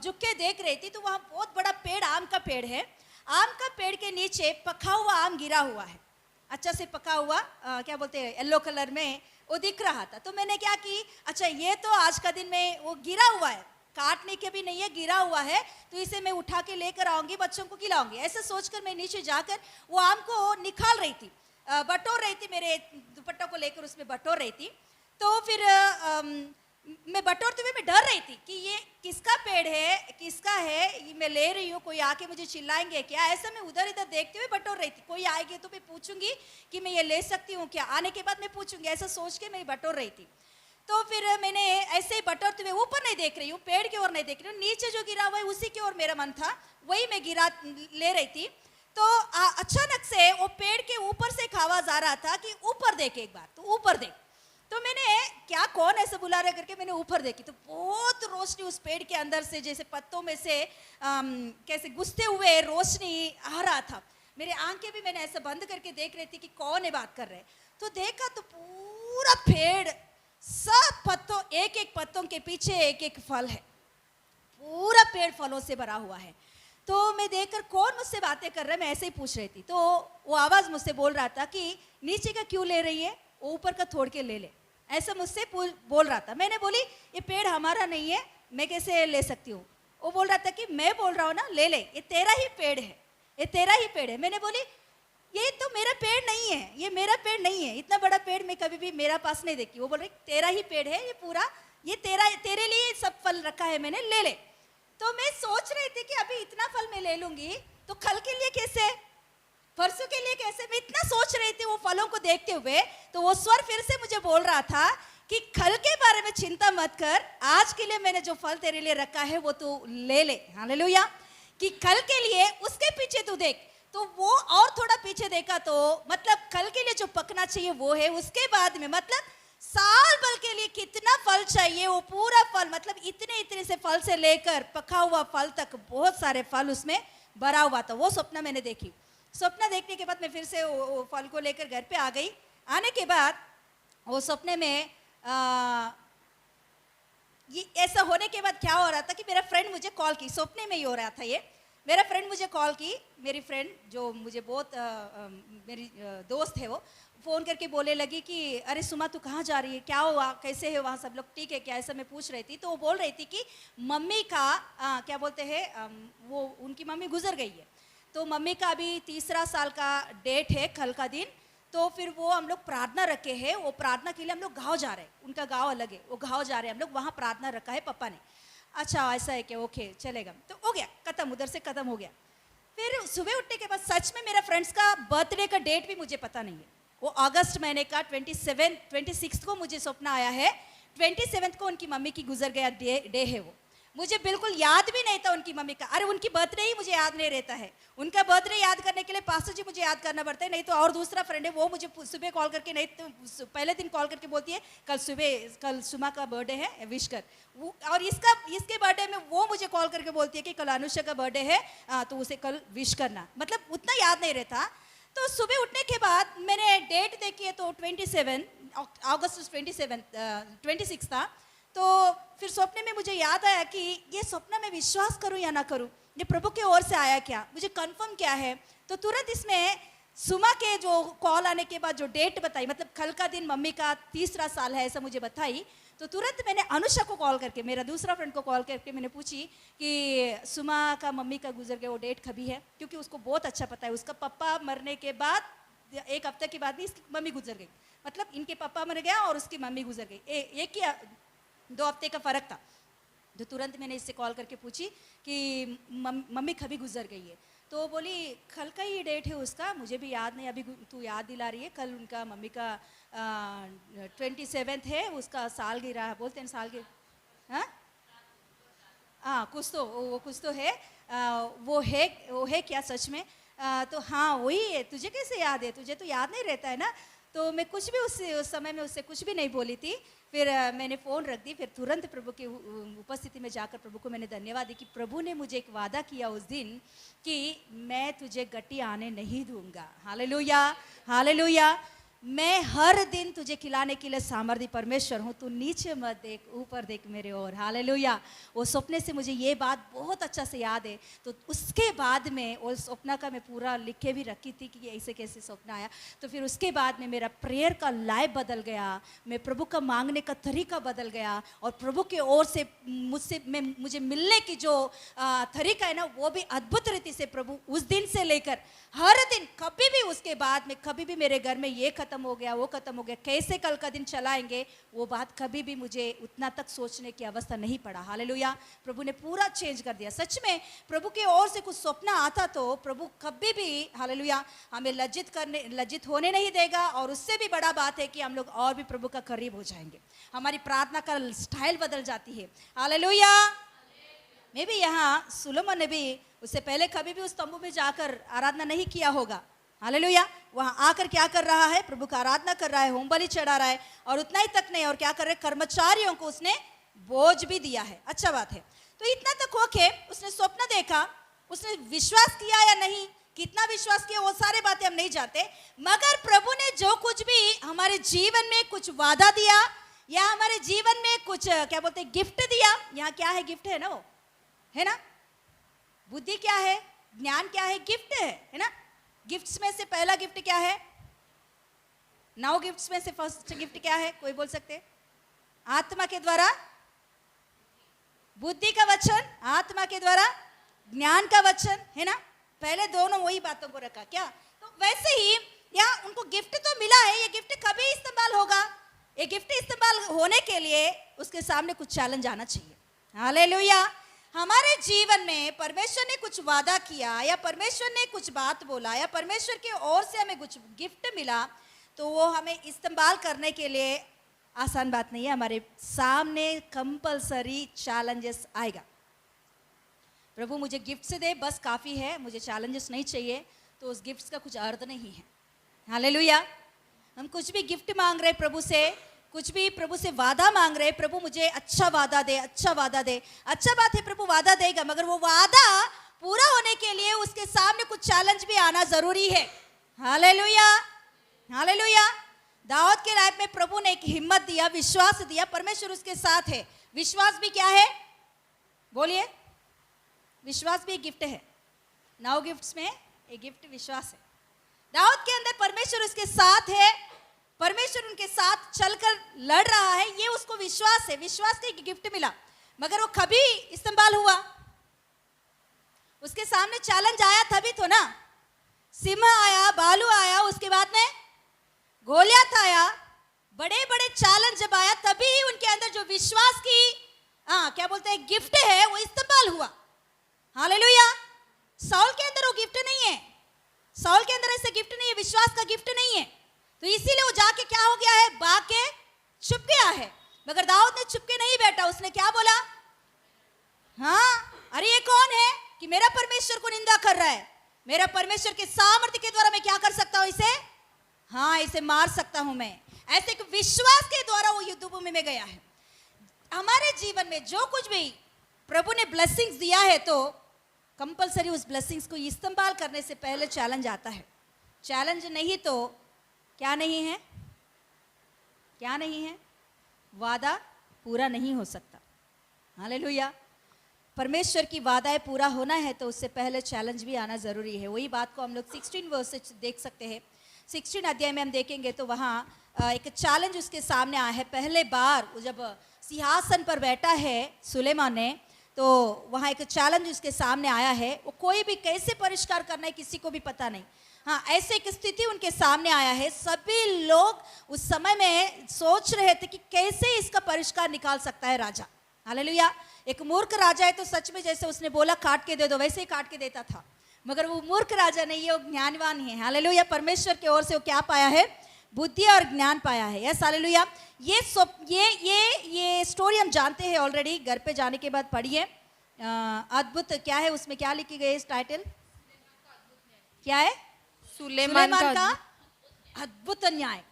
झुक के देख रही थी। तो वहाँ बहुत बड़ा पेड़, आम का पेड़ है, आम का पेड़ के नीचे पका हुआ आम गिरा हुआ है, अच्छा से पका हुआ, क्या बोलते हैं येलो कलर में वो दिख रहा था। तो मैंने क्या की, अच्छा ये तो आज का दिन में वो गिरा हुआ है, काटने के भी नहीं है, गिरा हुआ है, तो इसे मैं उठा के लेकर आऊंगी, बच्चों को खिलाऊंगी। ऐसा सोचकर मैं नीचे जाकर वो आम को निकाल रही थी, बटोर रही थी, मेरे दुपट्टों को लेकर उसमें बटोर रही थी। तो फिर मैं बटोरते हुए मैं डर रही थी कि ये किसका पेड़ है, किसका है, ये मैं ले रही हूँ, कोई आके मुझे चिल्लाएंगे क्या, ऐसा मैं उधर इधर देखते हुए बटोर रही थी। कोई आएगी तो मैं पूछूंगी कि मैं ये ले सकती हूँ क्या, आने के बाद मैं पूछूंगी, ऐसा सोच के मैं बटोर रही थी। तो फिर मैंने ऐसे ही बटोरते हुए ऊपर नहीं देख रही हूँ, पेड़ की ओर नहीं देख रही हूँ, नीचे जो गिरा हुआ है उसी की ओर मेरा मन था, वही मैं गिरा ले रही थी। तो अचानक से वो पेड़ के ऊपर से एक आवाज आ रहा था कि ऊपर देख एक बार, तो ऊपर देख। तो मैंने क्या कौन ऐसे बुला रहा है करके मैंने ऊपर देखी, तो बहुत रोशनी उस पेड़ के अंदर से, जैसे पत्तों में से कैसे घुसते हुए रोशनी आ रहा था। मेरे आंखें भी मैंने ऐसे बंद करके देख रही थी कि कौन है बात कर रहे। तो देखा तो पूरा पेड़, सब पत्तों, एक एक पत्तों के पीछे एक एक फल है, पूरा पेड़ फलों से भरा हुआ है। तो मैं देखकर कौन मुझसे बातें कर रहा है, मैं ऐसे ही पूछ रही थी। तो वो आवाज़ मुझसे बोल रहा था कि नीचे का क्यों ले रही है, ऊपर का तोड़ के ले ले, ऐसा मुझसे बोल रहा था। मैंने बोली ये पेड़ हमारा नहीं है, मैं कैसे ले सकती हूँ। वो बोल रहा था कि मैं बोल रहा हूँ ना, ले ले, ये तेरा ही पेड़ है, ये तेरा ही पेड़ है। मैंने बोली ये तो मेरा पेड़ नहीं है, ये मेरा पेड़ नहीं है, इतना बड़ा पेड़ मैं कभी भी मेरा पास नहीं देखी। वो बोल रही तेरा ही पेड़ है, ये पूरा, ये तेरे लिए सब फल रखा है मैंने, ले ले। तो मैं सोच रही थी कि अभी इतना फल मैं ले लूंगी तो कल के लिए कैसे, परसों के लिए कैसे, मैं इतना सोच रही थी वो फलों को देखते हुए। तो वो स्वर फिर से मुझे बोल रहा था कि कल के बारे में चिंता मत कर, आज के लिए मैंने जो फल तेरे लिए रखा है वो तू ले ले। हालेलुया। कि कल के लिए उसके पीछे तू देख। तो वो और थोड़ा पीछे देखा तो मतलब कल के लिए जो पकना चाहिए वो है, उसके बाद में मतलब साल भर के लिए कितना फल चाहिए, वो पूरा फल, मतलब इतने इतने से फल से लेकर पका हुआ फल तक बहुत सारे फल उसमें भरा हुआ था। वो स्वप्न मैंने देखी। स्वप्न देखने के बाद मैं फिर से वो फल को लेकर घर पे आ गई। आने के बाद वो सपने में ये ऐसा होने के बाद क्या हो रहा था कि मेरा फ्रेंड मुझे कॉल की, सपने में ही हो रहा था ये। मेरा फ्रेंड मुझे कॉल की, मेरी फ्रेंड जो मुझे बहुत मेरी दोस्त है, वो फ़ोन करके बोलने लगी कि अरे सुमा तू कहाँ जा रही है, क्या हुआ, कैसे है वहाँ सब लोग, ठीक है क्या, ऐसा मैं पूछ रही थी। तो वो बोल रही थी कि मम्मी का क्या बोलते हैं, वो उनकी मम्मी गुजर गई है, तो मम्मी का अभी 3 साल का डेट है कल का दिन। तो फिर वो हम लोग प्रार्थना रखे हैं, वो प्रार्थना के लिए हम लोग गाँव जा रहे हैं, उनका गाँव अलग है, वो गाँव जा रहे हैं हम लोग, वहाँ प्रार्थना रखा है पापा ने। अच्छा ऐसा है क्या, ओके चलेगा। तो हो गया ख़त्म, उधर से ख़त्म हो गया। फिर सुबह उठने के बाद सच में मेरा फ्रेंड्स का बर्थडे का डेट भी मुझे पता नहीं है। वो अगस्त महीने का 26 को मुझे सपना आया है, 27 को उनकी मम्मी की गुजर गया डे है वो। मुझे बिल्कुल याद भी नहीं था उनकी मम्मी का। अरे उनकी बर्थडे ही मुझे याद नहीं रहता है। उनका बर्थडे याद करने के लिए पास्टर जी मुझे याद करना पड़ता है, नहीं तो और दूसरा फ्रेंड है वो मुझे सुबह कॉल करके, नहीं तो पहले दिन कॉल करके बोलती है कल सुमा का बर्थडे है, विश कर। और इसके बर्थडे में वो मुझे कॉल करके बोलती है कि कल अनुष्का का बर्थडे है, तो उसे कल विश करना। मतलब उतना याद नहीं रहता। तो सुबह उठने के बाद मैंने डेट देखी है तो 27 अगस्त 26 था। तो फिर सपने में मुझे याद आया कि ये सपना मैं विश्वास करूं या ना करूं, ये प्रभु की ओर से आया क्या, मुझे कंफर्म क्या है। तो तुरंत इसमें सुमा के जो कॉल आने के बाद जो डेट बताई, मतलब कल का दिन मम्मी का 3रा साल है ऐसा मुझे बताई। तो तुरंत मैंने अनुषा को कॉल करके, मेरा दूसरा फ्रेंड को कॉल करके मैंने पूछी कि सुमा का मम्मी का गुजर गया, वो डेट कभी है, क्योंकि उसको बहुत अच्छा पता है। उसका पापा मरने के बाद 1 हफ्ते के बाद भी इसकी मम्मी गुजर गई। मतलब इनके पापा मर गया और उसकी मम्मी गुजर गई, एक या 2 हफ्ते का फर्क था। तो तुरंत मैंने इससे कॉल करके पूछी कि मम्मी कभी गुजर गई है। तो बोली कल का ही डेट है उसका, मुझे भी याद नहीं, अभी तू याद दिला रही है। कल उनका मम्मी का 27 है, उसका सालगिरह बोलते हैं, सालगिरह, हाँ कुछ तो है, वो है क्या सच में? तो हाँ वही है। तुझे कैसे याद है, तुझे तो याद नहीं रहता है ना। तो मैं कुछ भी उस समय में उससे कुछ भी नहीं बोली थी। फिर मैंने फ़ोन रख दी। फिर तुरंत प्रभु की उपस्थिति में जाकर प्रभु को मैंने धन्यवाद दी कि प्रभु ने मुझे एक वादा किया उस दिन कि मैं तुझे गट्टी आने नहीं दूंगा। Hallelujah, hallelujah. मैं हर दिन तुझे खिलाने के लिए सामर्थ्य परमेश्वर हूँ, तू नीचे मत देख ऊपर देख मेरे ओर। हालेलुया। वो सपने से मुझे ये बात बहुत अच्छा से याद है। तो उसके बाद में वो सपना का मैं पूरा लिख के भी रखी थी कि ऐसे कैसे सपना आया। तो फिर उसके बाद में मेरा प्रेयर का लाइफ बदल गया, मैं प्रभु का मांगने का तरीका बदल गया, और प्रभु के ओर से मुझे मिलने की जो तरीका है ना, वो भी अद्भुत रीति से प्रभु उस दिन से लेकर हर दिन, कभी भी उसके बाद में कभी भी मेरे घर में ये खत्म हो गया वो खत्म हो गया, कैसे कल का दिन चलाएंगे, वो बात कभी भी मुझे उतना तक सोचने की अवस्था नहीं पड़ा। हालेलुया। प्रभु ने पूरा चेंज कर दिया। सच में प्रभु की ओर से कुछ सपना आता तो प्रभु कभी भी, हालेलुया, हमें लज्जित होने नहीं देगा। और उससे भी बड़ा बात है कि हम लोग और भी प्रभु का करीब हो जाएंगे, हमारी प्रार्थना का स्टाइल बदल जाती है। हालेलुया। मैं भी यहाँ सुलोमन ने भी उससे पहले कभी भी उस तंबू में जाकर आराधना नहीं किया होगा। हालेलुया। वहाँ आकर क्या कर रहा है, प्रभु का आराधना कर रहा है, होम बलि चढ़ा रहा है, और उतना ही तक नहीं, और क्या कर रहे, कर्मचारियों को उसने बोझ भी दिया है। अच्छा बात है। तो इतना तक होके उसने स्वप्न देखा, उसने विश्वास किया या नहीं, कितना विश्वास किया वो सारे बातें हम नहीं जानते, मगर प्रभु ने जो कुछ भी हमारे जीवन में कुछ वादा दिया या हमारे जीवन में कुछ क्या बोलते हैं गिफ्ट दिया। यहाँ क्या है, गिफ्ट है ना, वो है ना, बुद्धि क्या है, ज्ञान क्या है, गिफ्ट है ना। गिफ्ट्स में से पहला गिफ्ट क्या है, 9 गिफ्ट्स में से फर्स्ट गिफ्ट क्या है, कोई बोल सकते? आत्मा के द्वारा बुद्धि का वचन, आत्मा के द्वारा ज्ञान का वचन, है ना। पहले दोनों वही बातों को रखा क्या। तो वैसे ही यहाँ उनको गिफ्ट तो मिला है, ये गिफ्ट कभी इस्तेमाल होगा, ये गिफ्ट इस्तेमाल होने के लिए उसके सामने कुछ चैलेंज आना चाहिए। हालेलुया। हमारे जीवन में परमेश्वर ने कुछ वादा किया या परमेश्वर ने कुछ बात बोला या परमेश्वर की ओर से हमें कुछ गिफ्ट मिला, तो वो हमें इस्तेमाल करने के लिए आसान बात नहीं है। हमारे सामने कंपलसरी चैलेंजेस आएगा। प्रभु मुझे गिफ्ट दे बस काफ़ी है, मुझे चैलेंजेस नहीं चाहिए, तो उस गिफ्ट्स का कुछ अर्थ नहीं है। हालेलुया। हम कुछ भी गिफ्ट मांग रहे प्रभु से, कुछ भी प्रभु से वादा मांग रहे, प्रभु मुझे अच्छा वादा दे, अच्छा वादा दे। अच्छा बात है, प्रभु वादा देगा, मगर वो वादा पूरा होने के लिए उसके सामने कुछ चैलेंज भी आना जरूरी है। Hallelujah, hallelujah. दाऊद के लाइफ में प्रभु ने एक हिम्मत दिया, विश्वास दिया, परमेश्वर उसके साथ है। विश्वास भी क्या है, बोलिए, विश्वास भी एक गिफ्ट है। 9 गिफ्ट्स में एक गिफ्ट विश्वास है। दाऊद के अंदर परमेश्वर उसके साथ है, परमेश्वर उनके साथ चलकर लड़ रहा है, ये उसको विश्वास है। विश्वास का एक गिफ्ट मिला, मगर वो कभी इस्तेमाल हुआ, उसके सामने चैलेंज आया तभी तो ना। सिंह आया, भालू आया, उसके बाद में गोलियत आया, बड़े बड़े चैलेंज जब आया तभी उनके अंदर जो विश्वास की क्या बोलते हैं गिफ्ट है वो इस्तेमाल हुआ। हालेलुया। साउल के अंदर वो गिफ्ट नहीं है, साउल के अंदर ऐसे गिफ्ट नहीं है, विश्वास का गिफ्ट नहीं है। तो इसीलिए वो जाके क्या हो गया है, भाग के छुप गया है। मगर दाऊद ने छुप के नहीं बैठा, उसने क्या बोला, हाँ, अरे ये कौन है कि मेरा परमेश्वर को निंदा कर रहा है? मेरा परमेश्वर के सामर्थ्य के द्वारा मैं क्या कर सकता हूं इसे? हाँ, इसे मार सकता हूं मैं। ऐसे एक विश्वास के द्वारा वो युद्ध भूमि में गया है। हमारे जीवन में जो कुछ भी प्रभु ने ब्लेसिंग्स दिया है तो कंपलसरी उस ब्लेसिंग्स को इस्तेमाल करने से पहले चैलेंज आता है। चैलेंज नहीं तो क्या नहीं है? क्या नहीं है? वादा पूरा नहीं हो सकता। हालेलुया। परमेश्वर की वादाएं पूरा होना है तो उससे पहले चैलेंज भी आना जरूरी है। वही बात को हम लोग 16 वर्स से देख सकते हैं। 16 अध्याय में हम देखेंगे तो वहाँ एक चैलेंज उसके सामने आया है। पहले बार वो जब सिंहासन पर बैठा है सुलेमान ने, तो वहाँ एक चैलेंज उसके सामने आया है। वो कोई भी कैसे परिष्कार करना है किसी को भी पता नहीं। हाँ, ऐसे एक स्थिति उनके सामने आया है। सभी लोग उस समय में सोच रहे थे कि कैसे इसका परिष्कार निकाल सकता है राजा। हालेलुया। एक मूर्ख राजा है तो सच में जैसे उसने बोला काट के दे दो वैसे ही काट के देता था, मगर वो मूर्ख राजा नहीं है, वो ज्ञानवान है। हालेलुया। परमेश्वर की ओर से वो क्या पाया है? बुद्धि और ज्ञान पाया है। Yes, hallelujah. ये स्टोरी हम जानते हैं ऑलरेडी, घर पे जाने के बाद पढ़िए। अद्भुत क्या है उसमें, क्या लिखी गई इस टाइटल? क्या है? सुलेमान का अद्भुत न्याय।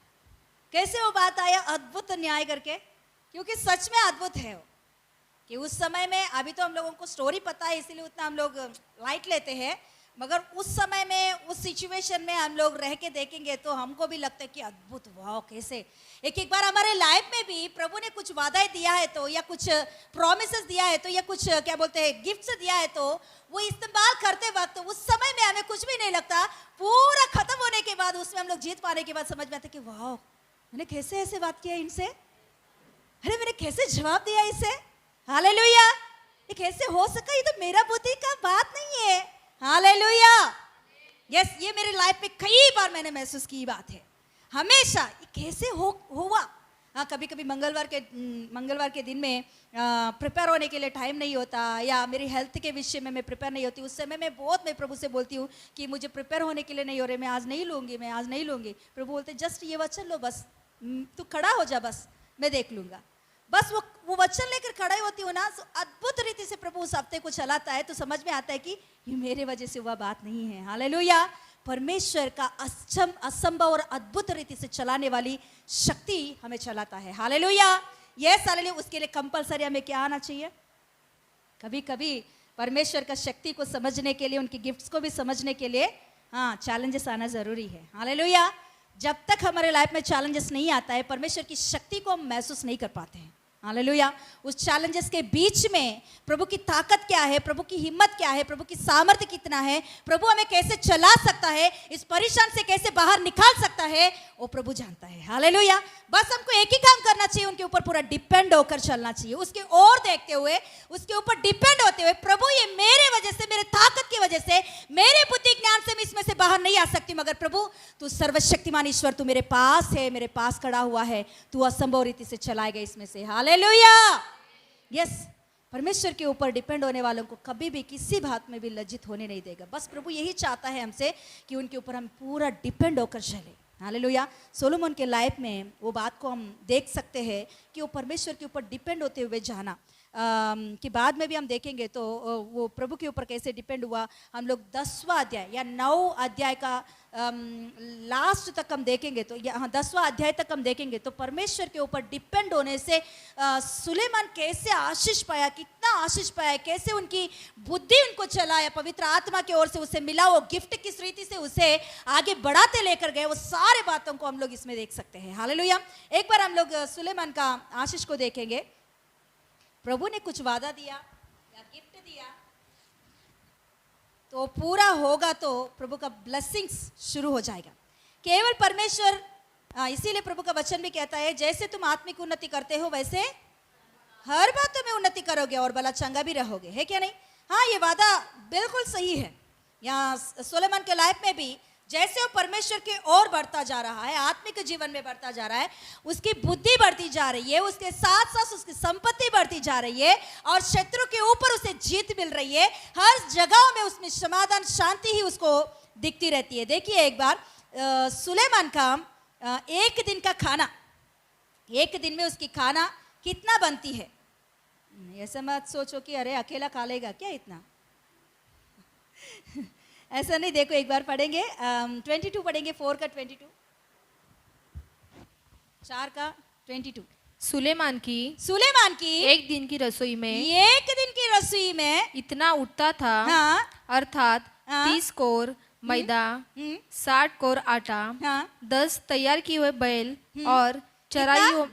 कैसे वो बात आया अद्भुत न्याय करके? क्योंकि सच में अद्भुत है वो कि उस समय में, अभी तो हम लोगों को स्टोरी पता है इसीलिए उतना हम लोग लाइट लेते हैं, मगर उस समय में उस सिचुएशन में हम लोग रह के देखेंगे तो हमको भी लगता है कि अद्भुत, वाह कैसे। एक बार हमारे लाइफ में भी प्रभु ने कुछ वादाएं दिया है तो, या कुछ प्रॉमिसेस दिया है तो, या कुछ क्या बोलते हैं गिफ्ट्स दिया है तो वो इस्तेमाल करते वक्त उस समय में हमें कुछ भी नहीं लगता। पूरा खत्म होने के बाद, उसमें हम लोग जीत पाने के बाद समझ में आता है कि वाह मैंने कैसे ऐसे बात किया इनसे, अरे मैंने कैसे जवाब दिया इसे। हालेलुया। ये कैसे हो सका? ये तो मेरा बुद्धि का बात नहीं है। हालेलुया। यस, ये मेरे लाइफ में कई बार मैंने महसूस की बात है। हमेशा ये कैसे हुआ। हाँ, कभी कभी मंगलवार के दिन में प्रिपेयर होने के लिए टाइम नहीं होता, या मेरी हेल्थ के विषय में मैं प्रिपेयर नहीं होती। उस समय मैं प्रभु से बोलती हूँ कि मुझे प्रिपेयर होने के लिए नहीं हो रहे, मैं आज नहीं लूँगी। प्रभु बोलते जस्ट ये वचन लो, बस तू खड़ा हो जा, बस मैं देख लूँगा। बस वो वचन लेकर खड़े होती हो ना, तो अद्भुत रीति से प्रभु उस हफ्ते को चलाता है। तो समझ में आता है कि ये मेरे वजह से हुआ बात नहीं है। हालेलुया। परमेश्वर का असंभव और अद्भुत रीति से चलाने वाली शक्ति हमें चलाता है। हालेलुया। Yes, hallelujah. उसके लिए कंपलसरी हमें क्या आना चाहिए? कभी कभी परमेश्वर का शक्ति को समझने के लिए, उनकी गिफ्ट्स को भी समझने के लिए हाँ चैलेंजेस आना जरूरी है। हालेलुया। जब तक हमारे लाइफ में चैलेंजेस नहीं आता है, परमेश्वर की शक्ति को हम महसूस नहीं कर पाते हैं। हालेलुया। उस चैलेंजेस के बीच में प्रभु की ताकत क्या है, प्रभु की हिम्मत क्या है, प्रभु की सामर्थ्य कितना है, प्रभु हमें कैसे चला सकता है, इस परेशान से कैसे बाहर निकाल सकता है, वो प्रभु जानता है। हालेलुया। बस हमको एक ही काम करना चाहिए, उनके ऊपर पूरा डिपेंड होकर चलना चाहिए, उसके ओर देखते हुए, उसके ऊपर डिपेंड होते हुए, प्रभु ये मेरे वजह से, मेरे ताकत की वजह से, मेरे बुद्धि ज्ञान से मैं इसमें से बाहर नहीं आ सकती, मगर प्रभु तू सर्वशक्तिमान ईश्वर, तू मेरे पास है, मेरे पास खड़ा हुआ है, तू असंभव रीति से चलाएगा इसमें से। हालेलुया। यस, परमेश्वर के ऊपर डिपेंड होने वालों को कभी भी किसी बात में भी लज्जित होने नहीं देगा। बस प्रभु यही चाहता है हमसे कि उनके ऊपर हम पूरा डिपेंड होकर चले। हालेलुया। सोलोमन के लाइफ में वो बात को हम देख सकते हैं कि वो परमेश्वर के ऊपर डिपेंड होते हुए जाना कि बाद में भी हम देखेंगे तो वो प्रभु के ऊपर कैसे डिपेंड हुआ। हम लोग 10वां अध्याय या 9 अध्याय का लास्ट तक हम देखेंगे तो, यहाँ 10वां अध्याय तक हम देखेंगे तो परमेश्वर के ऊपर डिपेंड होने से सुलेमान कैसे आशीष पाया, कितना आशीष पाया, कैसे उनकी बुद्धि उनको चलाया, पवित्र आत्मा की ओर से उसे मिला, वो गिफ्ट किस रीति से उसे आगे बढ़ाते लेकर गए, वो सारे बातों को हम लोग इसमें देख सकते हैं। हालेलुया। एक बार हम लोग सुलेमान का आशीष को देखेंगे। प्रभु ने कुछ वादा दिया या गिफ्ट दिया तो पूरा होगा तो प्रभु का ब्लेसिंग्स शुरू हो जाएगा। केवल परमेश्वर, इसीलिए प्रभु का वचन भी कहता है जैसे तुम आत्मिक उन्नति करते हो वैसे हर बातों में उन्नति करोगे और भला चंगा भी रहोगे। है क्या नहीं? हाँ, ये वादा बिल्कुल सही है। यहाँ सोलोमन के लाइफ में भी जैसे वो परमेश्वर की ओर बढ़ता जा रहा है, आत्मिक जीवन में बढ़ता जा रहा है, उसकी बुद्धि बढ़ती जा रही है, उसके साथ साथ उसकी संपत्ति बढ़ती जा रही है और शत्रु के ऊपर उसे जीत मिल रही है। हर जगह में उसमें समाधान, शांति ही उसको दिखती रहती है। देखिए एक बार सुलेमान का एक दिन का खाना, एक दिन में उसकी खाना कितना बनती है? ऐसा मत सोचो कि अरे अकेला खा लेगा क्या इतना। ऐसा नहीं, देखो एक बार पढ़ेंगे 22 पढ़ेंगे, 4 का 22, 4 का 22। सुलेमान की सुलेमान की एक दिन की रसोई में एक दिन की रसोई में इतना उठता था, हाँ अर्थात हाँ। 30 कोर मैदा, 60 कोर आटा, हाँ 10 तैयार किए हुए बैल और चराइयों,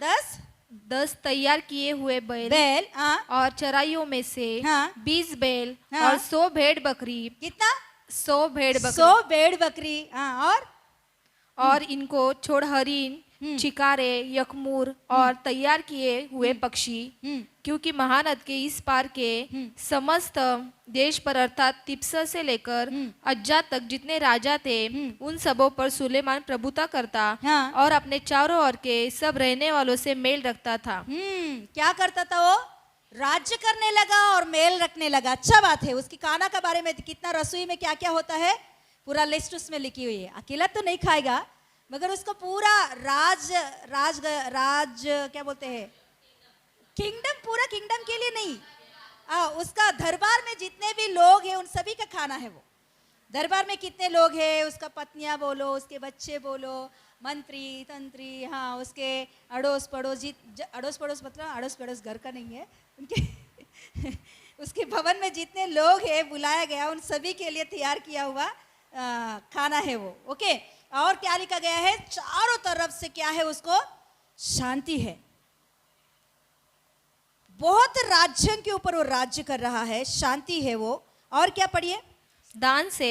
10 तैयार किए हुए बैल बैल, हाँ और चराइयों में से हाँ। 20 बैल हाँ। और 100 भेड़ बकरी, कितना 100 भेड़ बकरी 100 भेड़ बकरी, हाँ और इनको छोड़ हरिन, चिकारे, यखमूर और तैयार किए हुए पक्षी, क्योंकि महानद के इस पार के समस्त देश पर अर्थात तिप्सा से लेकर अज्जा तक जितने राजा थे उन सबों पर सुलेमान प्रभुता करता हाँ। और अपने चारों ओर के सब रहने वालों से मेल रखता था। क्या करता था वो? राज्य करने लगा और मेल रखने लगा। अच्छा बात है। उसकी खाना के बारे में कितना रसोई में क्या क्या होता है पूरा लिस्ट उसमें लिखी हुई है। अकेला तो नहीं खाएगा मगर उसको पूरा राज क्या बोलते हैं, किंगडम, पूरा किंगडम के लिए नहीं, उसका दरबार में जितने भी लोग हैं उन सभी का खाना है। वो दरबार में कितने लोग हैं, उसका पत्नियां बोलो, उसके बच्चे बोलो, मंत्री तंत्री, हाँ उसके अड़ोस पड़ोस, अड़ोस पड़ोस मतलब अड़ोस पड़ोस घर का नहीं है उनके उसके भवन में जितने लोग हैं बुलाया गया उन सभी के लिए तैयार किया हुआ खाना है वो। ओके, और क्या लिखा गया है? चारों तरफ से क्या है? उसको शांति है। बहुत राज्यों के ऊपर वो राज्य कर रहा है, शांति है वो। और क्या पढ़िए? दान से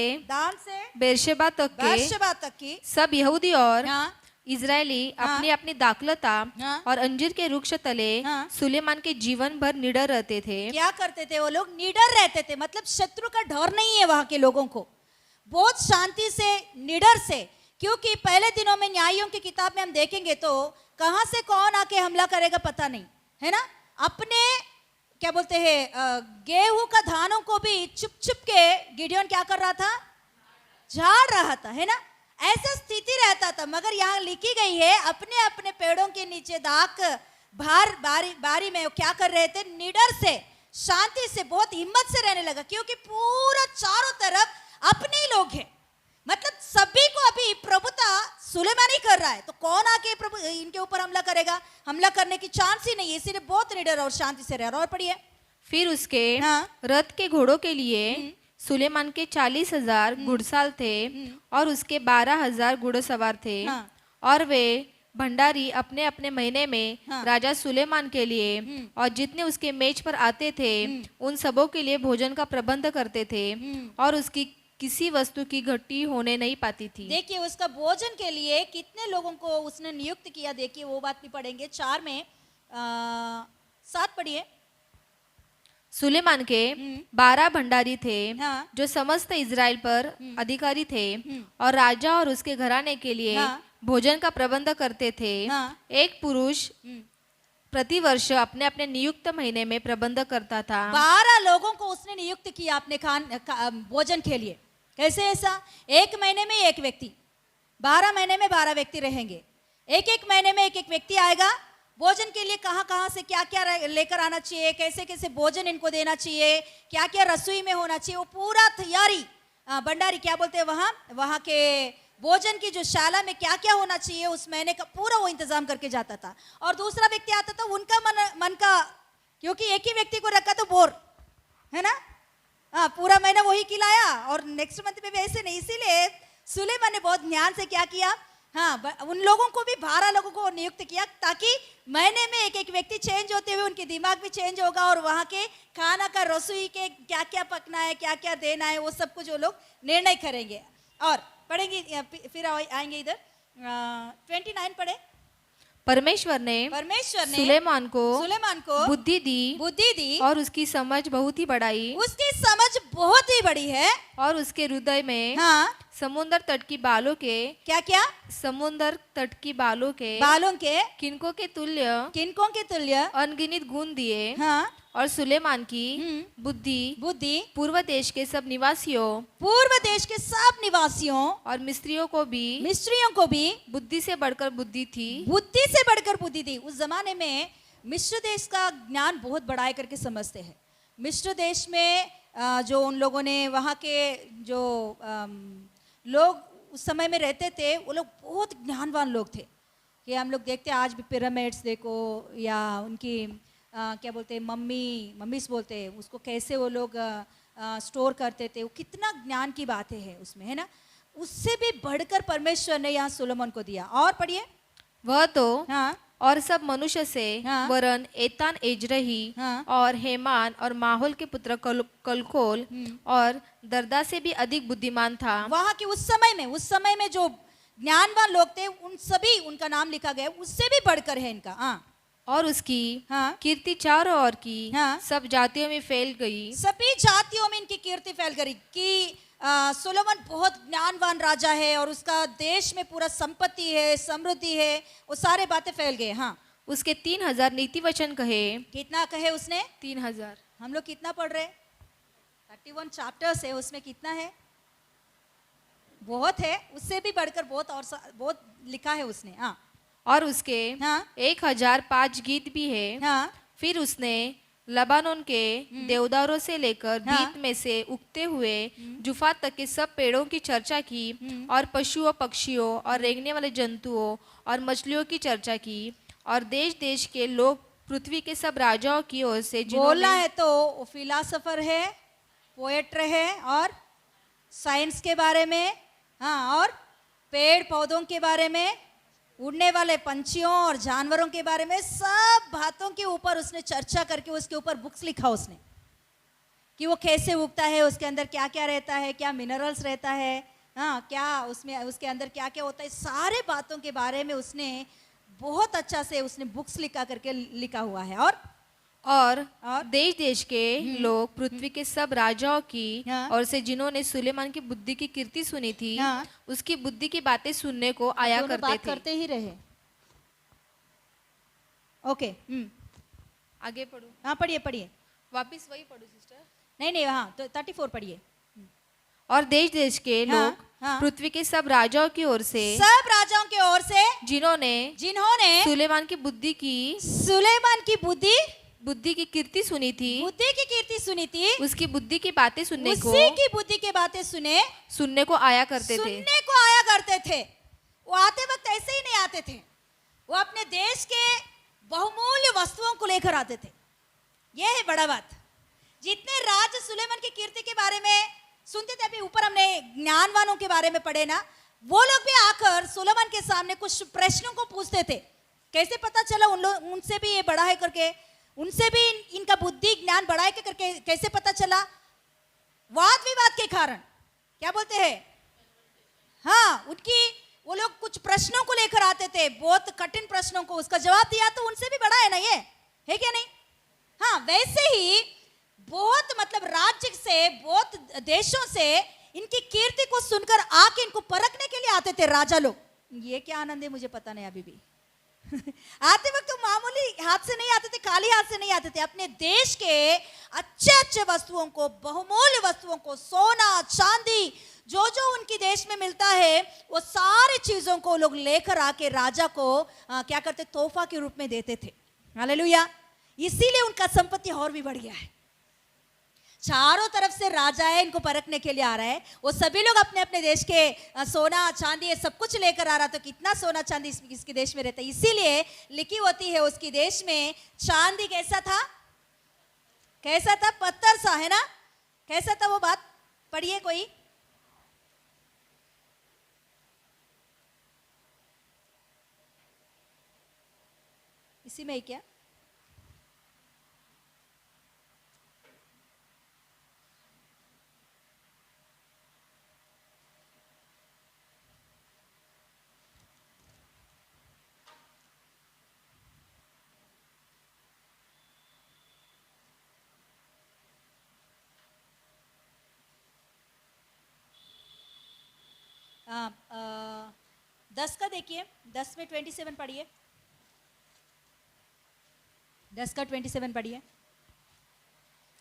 बेरशेबा तक की सब यहूदी और हाँ, इजरायली हाँ। अपनी अपनी दाखलता हाँ। और अंजीर के वृक्ष तले हाँ। सुलेमान के जीवन भर निडर रहते थे। क्या करते थे वो लोग? निडर रहते थे, मतलब शत्रु का डर नहीं है वहां के लोगों को, बहुत शांति से, निडर से। क्योंकि पहले दिनों में न्यायों की किताब में हम देखेंगे तो कहां से कौन आके हमला करेगा पता नहीं है ना। अपने क्या बोलते हैं गेहूं का धानों को भी चुप चुप के गिडियोन क्या कर रहा था? झाड़ रहा था, है ना। ऐसा स्थिति रहता था। मगर यहाँ लिखी गई है अपने अपने पेड़ों के नीचे दाख बारी में क्या कर रहे थे? निडर से, शांति से, बहुत हिम्मत से रहने लगा। क्योंकि पूरा चारों तरफ अपने ही लोग हैं, मतलब सभी को अभी प्रभुता सुलेमान ही कर रहा है, तो कौन आके प्रभु इनके ऊपर हमला करेगा? हमला करने की चांस ही नहीं है, इसीलिए बहुत निडर और शांति से रह रहा। और पढ़िए, फिर उसके हाँ। रथ के घोड़ों के लिए सुलेमान के 40,000 घुड़साल थे और उसके 12,000 घुड़सवार थे। हाँ। और वे भंडारी अपने अपने महीने में हाँ। राजा सुलेमान के लिए और जितने उसके मेज पर आते थे उन सबों के लिए भोजन का प्रबंध करते थे और उसकी किसी वस्तु की घटी होने नहीं पाती थी। देखिए उसका भोजन के लिए कितने लोगों को उसने नियुक्त किया, देखिए वो बात भी पढ़ेंगे। 4 में 7 पढ़िए। सुलेमान के 12 भंडारी थे हाँ। जो समस्त इज़राइल पर अधिकारी थे और राजा और उसके घराने के लिए हाँ। भोजन का प्रबंध करते थे। हाँ। एक पुरुष प्रतिवर्ष अपने अपने नियुक्त महीने में प्रबंध करता था। 12 लोगों को उसने नियुक्त किया अपने भोजन के लिए। कैसे ऐसा? एक महीने में एक व्यक्ति, 12 महीने में 12 व्यक्ति रहेंगे। एक एक महीने में एक एक व्यक्ति आएगा। भोजन के लिए कहाँ कहाँ से क्या क्या लेकर आना चाहिए, कैसे कैसे भोजन इनको देना चाहिए, क्या क्या रसोई में होना चाहिए, वो पूरा तैयारी भंडारी क्या बोलते हैं वहाँ के भोजन की जो शाला में क्या क्या होना चाहिए उस महीने का पूरा वो इंतजाम करके जाता था। और दूसरा व्यक्ति आता था, उनका मन का, क्योंकि एक ही व्यक्ति को रखा तो बोर है ना, हाँ पूरा महीना वही खिलाया और नेक्स्ट मंथ में भी ऐसे नहीं। इसीलिए सुलेमान ने बहुत ध्यान से क्या किया, हाँ उन लोगों को भी 12 लोगों को नियुक्त किया ताकि महीने में एक एक व्यक्ति चेंज होते हुए उनके दिमाग भी चेंज होगा और वहाँ के खाना का रसोई के क्या क्या पकना है, क्या क्या देना है, वो सब कुछ वो लोग निर्णय करेंगे। और पढ़ेंगे फिर आएंगे इधर 29 पढ़े। परमेश्वर ने सुलेमान को बुद्धि दी और उसकी समझ बहुत ही बढ़ाई। उसकी समझ बहुत ही बड़ी है और उसके हृदय में हाँ समुद्र तट की बालों के क्या समुद्र तट की बालों के किनको के तुल्य अनगिनत गुण दिए। हाँ और सुलेमान की बुद्धि पूर्व देश के सब निवासियों और मिस्रियों को भी बुद्धि से बढ़कर बुद्धि थी। उस जमाने में मिस्र देश का ज्ञान बहुत बढ़ाए करके समझते हैं। मिस्र देश में जो उन लोगों ने वहाँ के जो लोग उस समय में रहते थे, वो लोग बहुत ज्ञानवान लोग थे। कि हम लोग देखते हैं आज भी पिरामिड्स देखो, या उनकी क्या बोलते हैं, मम्मीस बोलते हैं उसको, कैसे वो लोग स्टोर करते थे, वो कितना ज्ञान की बातें हैं उसमें, है ना। उससे भी बढ़कर परमेश्वर ने यहाँ सोलोमन को दिया। और पढ़िए। वह तो हाँ और सब मनुष्य से हाँ। वरन एतान एजरही हाँ। और हेमान और माहौल के पुत्र कलकोल और दर्दा से भी अधिक बुद्धिमान था। वहाँ के उस समय में जो ज्ञानवान लोग थे, उन सभी उनका नाम लिखा गया, उससे भी बढ़कर है इनका। हाँ। और उसकी हाँ। कीर्ति चारों ओर की हाँ। सब जातियों में फैल गई। सभी जातियों में इनकी कीर्ति फैल गई कि सोलोमन बहुत ज्ञानवान राजा है और उसका देश में पूरा संपत्ति है, समृद्धि है, वो सारे बातें फैल गए। हाँ। उसके 3000 नीति वचन कहे। कितना कहे उसने? 3000। हम लोग कितना पढ़ रहे? 31 चैप्टर्स है, उसमें कितना है? बहुत है, उससे भी बढ़कर बहुत लिखा है उसने। हाँ। और उसके हाँ। 1005 गीत भी है। हाँ। फिर उसने लबानोन के देवदारों से लेकर हाँ। दीत में से उगते हुए जुफा तक के सब पेड़ों की चर्चा की, और पशुओं, पक्षियों और रेंगने वाले जंतुओं और मछलियों की चर्चा की, और देश देश के लोग पृथ्वी के सब राजाओं की ओर से बोलना है तो फिलासफर है, पोएट्र है, और साइंस के बारे में, हाँ, और पेड़ पौधों के बारे में, उड़ने वाले पंछियों और जानवरों के बारे में, सब बातों के ऊपर उसने चर्चा करके उसके ऊपर बुक्स लिखा उसने, कि वो कैसे उगता है, उसके अंदर क्या क्या रहता है, क्या मिनरल्स रहता है, हाँ, क्या उसमें उसके अंदर क्या क्या होता है, सारे बातों के बारे में उसने बहुत अच्छा से उसने बुक्स लिखा करके लिखा हुआ है। और देश देश के लोग पृथ्वी के सब राजाओं की हाँ। और से जिन्होंने सुलेमान की बुद्धि की कीर्ति सुनी थी, हाँ। उसकी बुद्धि की बातें सुनने को आया दोनों करते बात थे। करते ही रहे। ओके। आगे पढ़ो। हाँ, पढ़िए। वापिस वही पढ़ो सिस्टर। नहीं, हाँ, तो 34 पढ़िए। और देश देश के हाँ, लोग हाँ। पृथ्वी के सब राजाओं की ओर से, सब राजाओं की ओर से, जिन्होंने सुलेमान की बुद्धि की कीर्ति सुनी थी, उसकी बुद्धि की बातें सुनने को आया करते थे। वो आते वक्त ऐसे ही नहीं आते थे, वो अपने देश के बहुमूल्य वस्तुओं को लेकर आते थे। यह है बड़ा बात। जितने राज सुलेमान की कीर्ति के बारे में सुनते थे, अभी ऊपर हमने ज्ञानवानों के बारे में पढ़े ना, वो लोग भी आकर सुलेमान के सामने कुछ प्रश्नों को पूछते थे। कैसे पता चला उनसे भी ये बड़ा है करके, उनसे भी इनका बुद्धि ज्ञान बढ़ा है करके कैसे पता चला? वाद विवाद के कारण। क्या बोलते हैं? हाँ, वो लोग कुछ प्रश्नों को लेकर आते थे, बहुत कठिन प्रश्नों को, उसका जवाब दिया तो उनसे भी बड़ा है ना, ये है क्या नहीं? हाँ, वैसे ही बहुत मतलब राज्य से, बहुत देशों से इनकी कीर्ति को सुनकर आके इनको परखने के लिए आते थे राजा लोग। ये क्या आनंद है मुझे पता नहीं अभी भी। आते वक्त तो मामूली हाथ से नहीं आते थे, खाली हाथ से नहीं आते थे। अपने देश के अच्छे वस्तुओं को, बहुमूल्य वस्तुओं को, सोना चांदी जो उनकी देश में मिलता है, वो सारी चीजों को लोग लेकर आके राजा को क्या करते, तोहफा के रूप में देते थे। हालेलुया। इसीलिए उनका संपत्ति और भी बढ़ गया है। चारों तरफ से राजा है, इनको परखने के लिए आ रहा है। वो सभी लोग अपने अपने देश के सोना चांदी ये सब कुछ लेकर आ रहा। तो कितना सोना चांदी इसके देश में रहता है, इसीलिए लिखी होती है उसकी देश में चांदी कैसा था, पत्थर सा, है ना? कैसा था वो बात? पढ़िए कोई। इसी में ही क्या? हाँ, 10 का देखिए, 10 में 27 पढ़िए। 10 का 27 पढ़िए,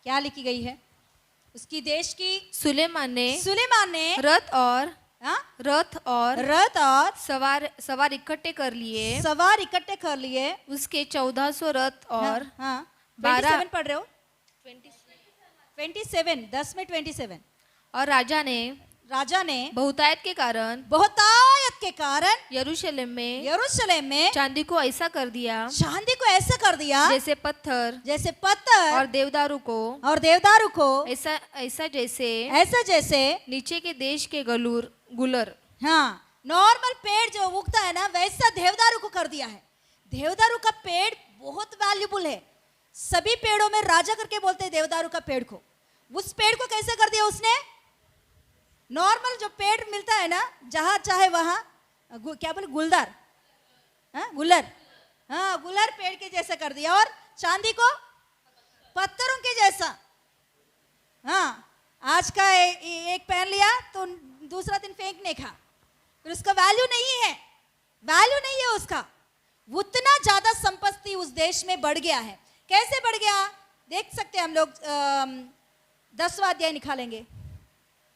क्या लिखी गई है? उसकी देश की सुलेमान ने रथ और हाँ? रथ और रथ और सवार इकट्ठे कर लिए। सवार इकट्ठे कर लिए। उसके 1400 रथ और हाँ 12 27 पढ़ रहे हो? 27 10 में 27। और राजा ने बहुतायत के कारण यरूशलेम में चांदी को ऐसा कर दिया जैसे पत्थर और देवदारू को ऐसा जैसे नीचे के देश के गुलर। हाँ नॉर्मल पेड़ जो उगता है ना वैसा देवदारू को कर दिया है। देवदारू का पेड़ बहुत वैल्यूबल है। सभी पेड़ों में राजा करके बोलते हैं देवदारू का पेड़ को। उस पेड़ को कैसे कर दिया उसने? नॉर्मल जो पेड़ मिलता है ना जहां चाहे वहां क्या बोले गुलदार, गुलर, हाँ गुलर पेड़ के जैसा कर दिया। और चांदी को पत्थरों के जैसा। हाँ आज का एक पहन लिया तो दूसरा दिन फेंकने का, फिर उसका वैल्यू नहीं है उसका। उतना ज्यादा संपत्ति उस देश में बढ़ गया है। कैसे बढ़ गया देख सकते हैं हम लोग। 10वां अध्याय निकालेंगे।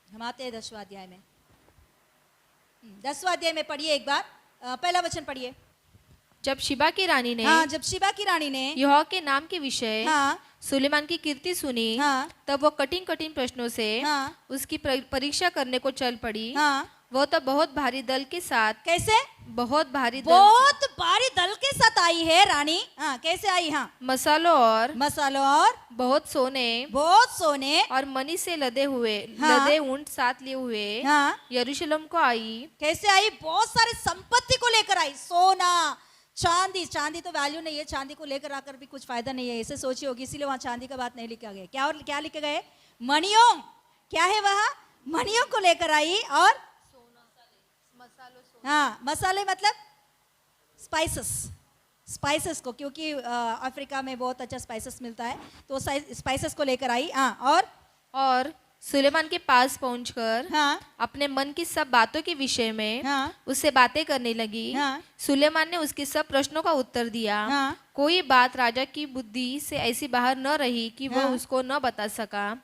हम आते हैं 10वां अध्याय में। 10वां अध्याय में पढ़िए एक बार, पहला वचन पढ़िए। जब शिबा की रानी ने यहोवा के नाम के विषय सुलेमान की कीर्ति सुनी तब वो कठिन प्रश्नों से उसकी परीक्षा करने को चल पड़ी। वो तो बहुत भारी दल के साथ। कैसे? बहुत भारी दल के साथ आई है रानी। हाँ कैसे आई? हाँ मसालों और बहुत सोने और मनी से लदे ऊंट साथ लिए हुए यरूशलेम को आई। कैसे आई? बहुत सारी संपत्ति को लेकर आई। सोना चांदी तो वैल्यू नहीं है। चांदी को लेकर आकर भी कुछ फायदा नहीं है, ऐसे सोची होगी, इसीलिए वहां चांदी का बात नहीं लिखा गया। क्या लिखे गए? मणियों। क्या है वहां? मणियों को लेकर आई। और हाँ मसाले मतलब स्पाइसेस को, क्योंकि अफ्रीका में बहुत अच्छा स्पाइसेस मिलता है तो स्पाइसेस को लेकर आई। हाँ और सुलेमान के पास पहुंचकर अपने मन की सब बातों के विषय में उससे बातें करने लगी। सुलेमान ने उसके सब प्रश्नों का उत्तर दिया। कोई बात राजा की बुद्धि से ऐसी बाहर न रही कि वह उसको न बता सका।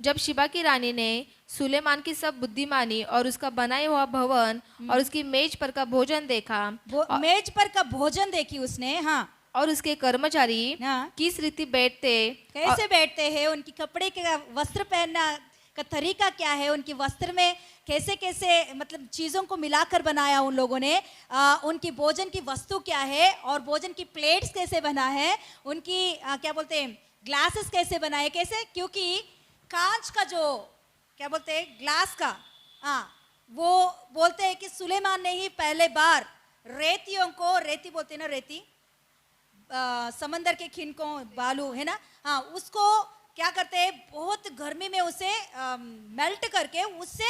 जब शिबा की रानी ने सुलेमान की सब बुद्धिमानी और उसका बनाया हुआ भवन और उसकी मेज पर का भोजन देखा, मेज पर का भोजन देखी उसने। और उसके कर्मचारी किस रीति कैसे बैठते हैं, उनकी कपड़े के वस्त्र पहनना का तरीका क्या है, उनकी वस्त्र में कैसे कैसे मतलब चीज़ों को मिलाकर बनाया उन लोगों ने। उनकी भोजन की वस्तु क्या है और भोजन की प्लेट्स कैसे बना है, उनकी क्या बोलते हैं ग्लासेस कैसे बनाए, कैसे, क्योंकि कांच का जो क्या बोलते हैं ग्लास का, वो बोलते हैं कि सुलेमान ने ही पहले बार रेतियों को, रेती बोलते हैं ना, रेती समंदर के खिनकों बालू है ना, उसको क्या करते हैं बहुत गर्मी में उसे मेल्ट करके उससे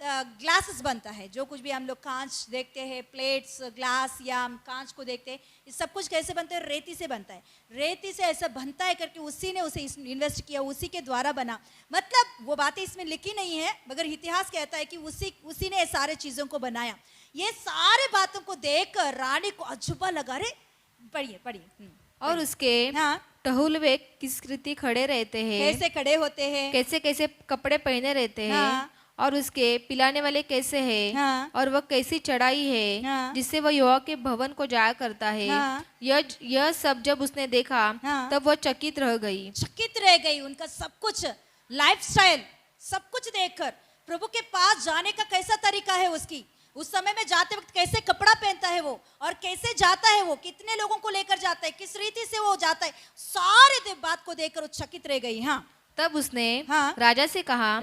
ग्लासेस बनता है। जो कुछ भी हम लोग कांच देखते हैं, प्लेट्स, ग्लास या हम कांच को देखते हैं, ये सब कुछ कैसे बनते हैं? रेती से बनता है। रेती से ऐसा बनता है करके उसी ने उसे इन्वेस्ट किया, उसी के द्वारा बना। मतलब वो बातें इसमें लिखी नहीं है मगर इतिहास कहता है कि उसी ने सारे चीज़ों को बनाया। ये सारे बातों को देखकर रानी को अजूबा लगा। रे पढ़िए। और उसके टहुलवे किस रीति खड़े रहते हैं, कैसे खड़े होते हैं, कैसे कैसे कपड़े पहने रहते हैं, और उसके पिलाने वाले कैसे हैं, और वह कैसी चढ़ाई है जिससे वह यहोवा के भवन को जाया करता है। यह सब जब उसने देखा तब वह चकित रह गई। उनका सब कुछ लाइफस्टाइल सब कुछ देखकर प्रभु के पास जाने का कैसा तरीका है उसकी, उस समय में जाते वक्त कैसे कपड़ा पहनता है वो, और कैसे जाता है वो, कितने लोगों को लेकर जाता है, किस रीति से वो जाता है, सारे बात को देखकर चकित रह गई। तब उसने राजा से कहा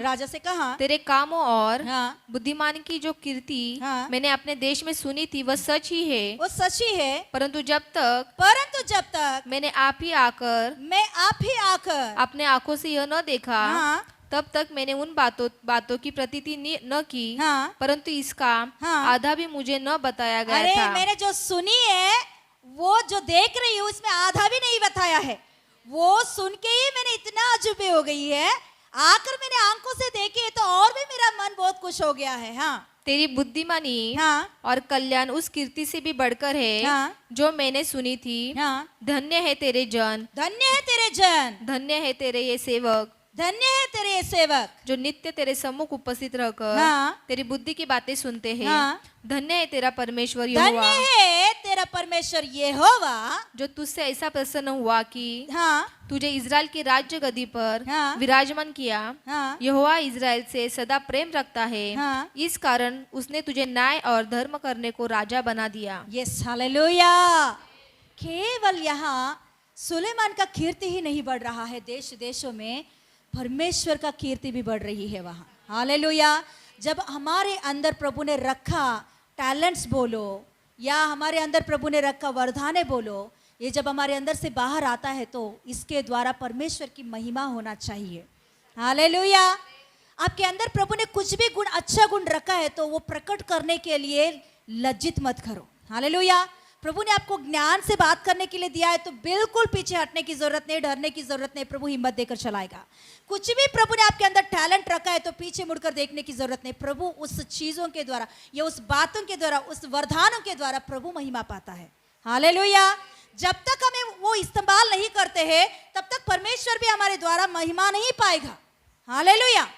तेरे कामों और बुद्धिमान की जो कीर्ति मैंने अपने देश में सुनी थी वह सच ही है। परंतु जब तक मैंने आप ही आकर अपने आंखों से यह न देखा तब तक मैंने उन बातों की प्रतीति न की। परंतु इसका आधा भी मुझे न बताया गया था। मैंने जो सुनी है वो जो देख रही हूँ उसमें आधा भी नहीं बताया है। वो सुन के ही मैंने इतना अजूबे हो गई है, आकर मैंने आंखों से देखी है तो और भी मेरा मन बहुत खुश हो गया है। तेरी बुद्धिमानी और कल्याण उस कीर्ति से भी बढ़कर है जो मैंने सुनी थी। धन्य है तेरे जन, धन्य है तेरे ये सेवक धन्य है तेरे ये सेवक। जो नित्य तेरे सम्मुख उपस्थित रहकर हाँ। तेरी बुद्धि की बातें सुनते हैं। हाँ। धन्य है तेरा परमेश्वर धन्य यहोवा, है तेरा परमेश्वर यहोवा। जो तुझसे ऐसा प्रसन्न हुआ कि हाँ तुझे इज़राइल की राज्य गद्दी पर हाँ। विराजमान किया। हाँ यहोवा इज़राइल से सदा प्रेम रखता है, हाँ। इस कारण उसने तुझे न्याय और धर्म करने को राजा बना दिया। Yes hallelujah. केवल यहाँ सुलेमान का कीर्ति ही नहीं बढ़ रहा है, देश देशों में परमेश्वर का कीर्ति भी बढ़ रही है वहाँ। हालेलुया। जब हमारे अंदर प्रभु ने रखा टैलेंट्स बोलो या हमारे अंदर प्रभु ने रखा वरदाने बोलो, ये जब हमारे अंदर से बाहर आता है तो इसके द्वारा परमेश्वर की महिमा होना चाहिए। हालेलुया। आपके अंदर प्रभु ने कुछ भी गुण, अच्छा गुण रखा है तो वो प्रकट करने के लिए लज्जित मत करो। हालेलुया। प्रभु ने आपको ज्ञान से बात करने के लिए दिया है तो बिल्कुल पीछे हटने की जरूरत नहीं, डरने की जरूरत नहीं। प्रभु हिम्मत देकर चलाएगा। कुछ भी प्रभु ने आपके अंदर टैलेंट रखा है तो पीछे मुड़कर देखने की जरूरत नहीं। प्रभु उस चीजों के द्वारा या उस बातों के द्वारा, उस वरदानों के द्वारा प्रभु महिमा पाता है। हालेलुया। जब तक हमें वो इस्तेमाल नहीं करते हैं तब तक परमेश्वर भी हमारे द्वारा महिमा नहीं पाएगा। हालेलुया।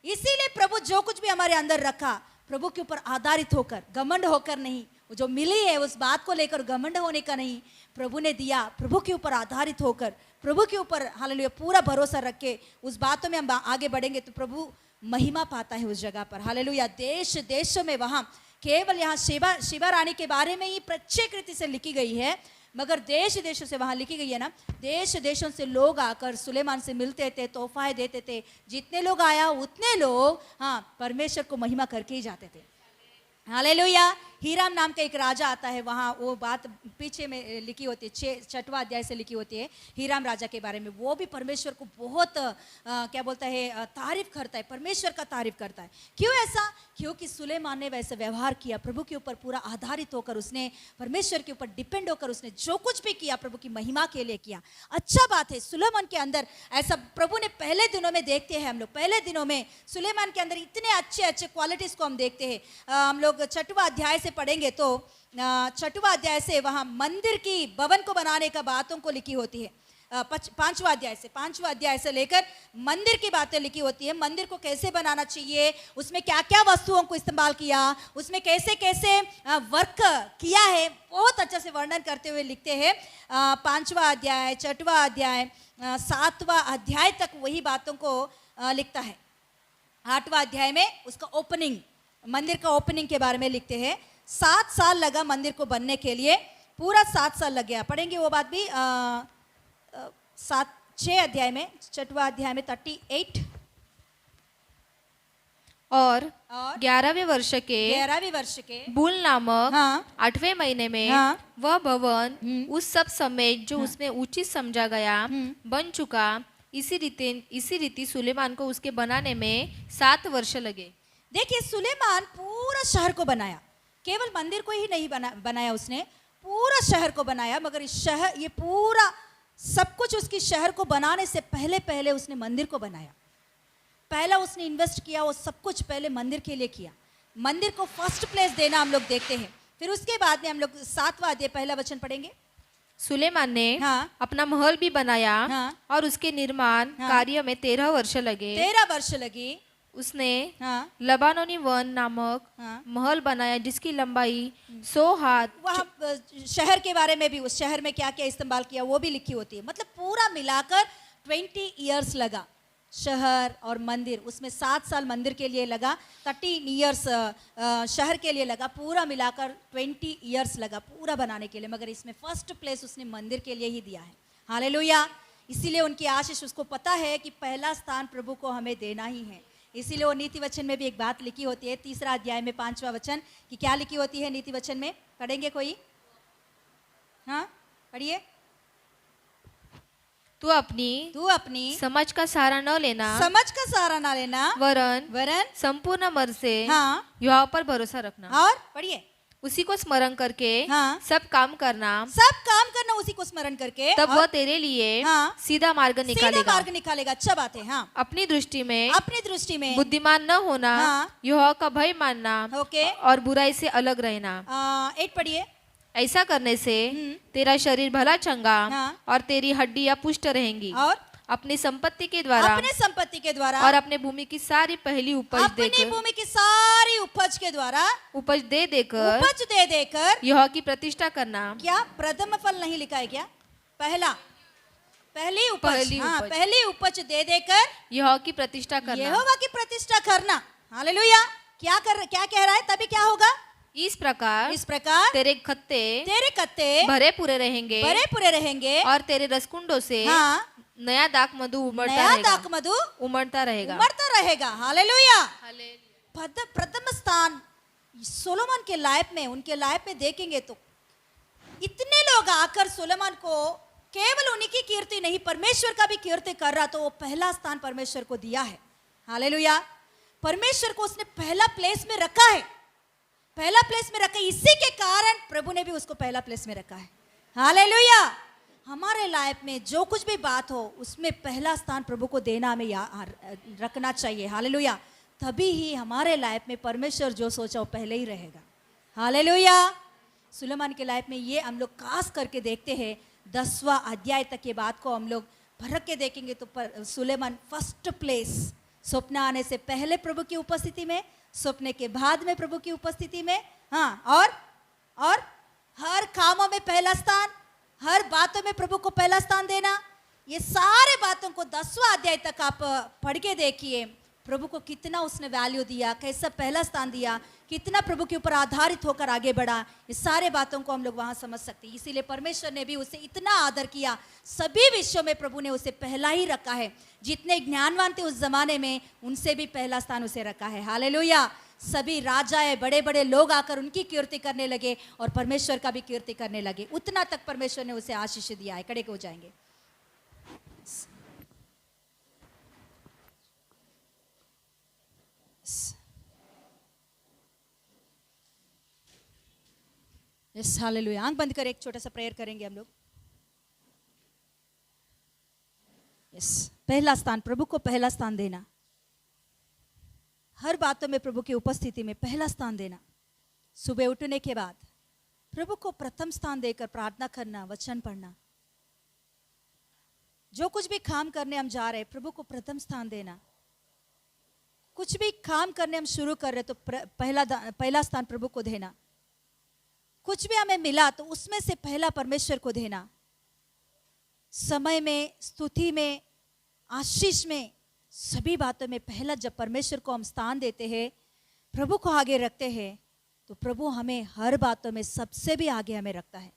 इसीलिए प्रभु जो कुछ भी हमारे अंदर रखा, प्रभु के ऊपर आधारित होकर, घमंड होकर नहीं, जो मिली है उस बात को लेकर घमंड होने का नहीं, प्रभु ने दिया, प्रभु के ऊपर आधारित होकर, प्रभु के ऊपर हालेलुया पूरा भरोसा रख के उस बातों में हम आगे बढ़ेंगे तो प्रभु महिमा पाता है उस जगह पर। हालेलुया। देश देशों में वहाँ केवल यहाँ शिवा रानी के बारे में ही प्रत्येक रीति से लिखी गई है, मगर देश देशों से वहाँ लिखी गई है ना, देश देशों से लोग आकर सुलेमान से मिलते थे, तोहफाएं देते थे। जितने लोग आया उतने लोग हाँ परमेश्वर को महिमा करके ही जाते थे। हालेलुया। हीराम नाम का एक राजा आता है, वहाँ वो बात पीछे में लिखी होती है, 6वां अध्याय से लिखी होती है हीराम राजा के बारे में। वो भी परमेश्वर को बहुत क्या बोलता है, तारीफ करता है, परमेश्वर का तारीफ करता है। क्यों ऐसा? क्योंकि सुलेमान ने वैसा व्यवहार किया, प्रभु के ऊपर पूरा आधारित होकर, उसने परमेश्वर के ऊपर डिपेंड होकर उसने जो कुछ भी किया प्रभु की महिमा के लिए किया। अच्छा बात है, सुलेमान के अंदर ऐसा प्रभु ने पहले दिनों में देखते हैं हम लोग, पहले दिनों में सुलेमान के अंदर इतने अच्छे अच्छे क्वालिटीज को हम देखते हैं। हम लोग 6वां अध्याय से पढ़ेंगे तो 6वां अध्याय से वहाँ मंदिर की भवन को बनाने का बातों को लिखी होती है। 5वां अध्याय से लेकर मंदिर की बातें लिखी होती है। मंदिर को कैसे बनाना चाहिए, उसमें क्या क्या वस्तुओं को इस्तेमाल किया, उसमें कैसे कैसे वर्क किया है, बहुत अच्छा से वर्णन करते हुए लिखते हैं। 5वां अध्याय, 6वां अध्याय, 7वां अध्याय तक वही बातों को लिखता है। 8वां अध्याय में उसका ओपनिंग, मंदिर का ओपनिंग के बारे में लिखते हैं। 7 साल लगा मंदिर को बनने के लिए, पूरा 7 साल लग गया। पढ़ेंगे वो बात भी 6 अध्याय में, 6वां अध्याय में 38। और 11वें वर्ष के बुल नामक हाँ। 8वें महीने में हाँ। वह भवन उस सब समय जो उसमें उचित समझा गया बन चुका। इसी रीति सुलेमान को उसके बनाने में 7 वर्ष लगे। देखिए, सुलेमान पूरा शहर को बनाया, केवल मंदिर को ही नहीं बनाया, उसने पूरा शहर को बनाया। मगर इस शहर, ये पूरा सब कुछ उसकी शहर को बनाने से पहले पहले उसने मंदिर को बनाया। पहला उसने इन्वेस्ट किया, वो सब कुछ पहले मंदिर के लिए किया। मंदिर को फर्स्ट प्लेस देना हम लोग देखते हैं। फिर उसके बाद में हम लोग 7वां अध्याय पहला वचन पढ़ेंगे। सुलेमान ने हाँ। अपना महल भी बनाया हाँ। और उसके निर्माण कार्य में 13 वर्ष लगे। 13 वर्ष लगी। उसने हाँ। लबानोनी वन नामक हाँ। महल बनाया जिसकी लंबाई 100 हाथ। वहाँ शहर के बारे में भी, उस शहर में क्या क्या इस्तेमाल किया वो भी लिखी होती है। मतलब पूरा मिलाकर 20 इयर्स लगा शहर और मंदिर, उसमें 7 साल मंदिर के लिए लगा, 13 इयर्स शहर के लिए लगा, पूरा मिलाकर 20 इयर्स लगा पूरा बनाने के लिए। मगर इसमें फर्स्ट प्लेस उसने मंदिर के लिए ही दिया है। हालेलुया। इसीलिए उनकी आशीष, उसको पता है कि पहला स्थान प्रभु को हमें देना ही है। इसीलिए वो नीति वचन में भी एक बात लिखी होती है, 3 अध्याय में 5वां वचन, कि क्या लिखी होती है नीति वचन में? पढ़ेंगे कोई? हाँ पढ़िए। तू अपनी समझ का सहारा न लेना, वरन संपूर्ण मन से हाँ। यहोवा पर भरोसा रखना। और पढ़िए। उसी को स्मरण करके हाँ। सब काम करना, उसी को स्मरण करके, तब वह तेरे लिए हाँ। सीधा मार्ग निकालेगा। अच्छा बात है। हाँ। अपनी दृष्टि में बुद्धिमान न होना, हाँ। यहोवा का भय मानना ओके। और बुराई से अलग रहना। 8 पढ़िए। ऐसा करने से तेरा शरीर भला चंगा हाँ। और तेरी हड्डियां पुष्ट रहेंगी। अपनी संपत्ति के द्वारा अपने संपत्ति के द्वारा और अपने भूमि की सारी पहली उपज अपनी देकर भूमि की सारी उपज के द्वारा उपज दे देकर उपज दे देकर यहोवा की प्रतिष्ठा करना। क्या प्रथम फल नहीं लिखा है क्या? पहली उपज, पहली हाँ, उपज। पहली उपज दे देकर यहोवा की प्रतिष्ठा करना। यहोवा की प्रतिष्ठा करना। हालेलुया। क्या कह रहा है? तभी क्या होगा? इस प्रकार तेरे कत्ते भरे पूरे रहेंगे भरे पूरे रहेंगे और तेरे रसकुंडों से हाँ, नया दाख मधु उमड़ता रहेगा। हालेलुया। प्रथम स्थान सोलोमन के लाइफ में, उनके लाइफ में देखेंगे तो इतने लोग आकर सोलोमन को केवल उन्हीं की कीर्ति नहीं, परमेश्वर का भी कीर्ति कर रहा, तो वो पहला स्थान परमेश्वर को दिया है। हालेलुया। परमेश्वर को उसने पहला प्लेस में रखा है, पहला प्लेस में रखा है। इसी के कारण प्रभु ने भी उसको पहला प्लेस में रखा है। हालेलुया। हमारे लाइफ में जो कुछ भी बात हो उसमें पहला स्थान प्रभु को देना हमें रखना चाहिए। हालेलुया। तभी ही हमारे लाइफ में परमेश्वर जो सोचा वो पहले ही रहेगा। हालेलुया। सुलेमान के लाइफ में ये हम लोग खास करके देखते हैं। 10वां अध्याय तक के बात को हम लोग भरक के देखेंगे तो सुलेमान फर्स्ट प्लेस, स्वप्न आने से पहले प्रभु की उपस्थिति में, स्वप्न के बाद में प्रभु की उपस्थिति में, हाँ, और हर कामों में पहला स्थान, हर बातों में प्रभु को पहला स्थान देना। ये सारे बातों को 10वां अध्याय तक आप पढ़ के देखिए। प्रभु को कितना उसने वैल्यू दिया, कैसा पहला स्थान दिया, कितना प्रभु के ऊपर आधारित होकर आगे बढ़ा, ये सारे बातों को हम लोग वहां समझ सकते हैं। इसीलिए परमेश्वर ने भी उसे इतना आदर किया, सभी विषयों में प्रभु ने उसे पहला ही रखा है। जितने ज्ञानवान थे उस जमाने में, उनसे भी पहला स्थान उसे रखा है। हालेलुया। सभी राजाए, बड़े बड़े लोग आकर उनकी कीर्ति करने लगे और परमेश्वर का भी कीर्ति करने लगे। उतना तक परमेश्वर ने उसे आशीष दिया है। खड़े हो जाएंगे। Yes, hallelujah. आंख बंद कर एक छोटा सा प्रेयर करेंगे हम लोग। यस, पहला स्थान, प्रभु को पहला स्थान देना, हर बातों में प्रभु की उपस्थिति में पहला स्थान देना। सुबह उठने के बाद प्रभु को प्रथम स्थान देकर प्रार्थना करना, वचन पढ़ना। जो कुछ भी काम करने हम जा रहे हैं, प्रभु को प्रथम स्थान देना। कुछ भी काम करने हम शुरू कर रहे तो पहला स्थान प्रभु को देना। कुछ भी हमें मिला तो उसमें से पहला परमेश्वर को देना। समय में, स्तुति में, आशीष में, सभी बातों में पहला जब परमेश्वर को हम स्थान देते हैं, प्रभु को आगे रखते हैं, तो प्रभु हमें हर बातों में सबसे भी आगे हमें रखता है।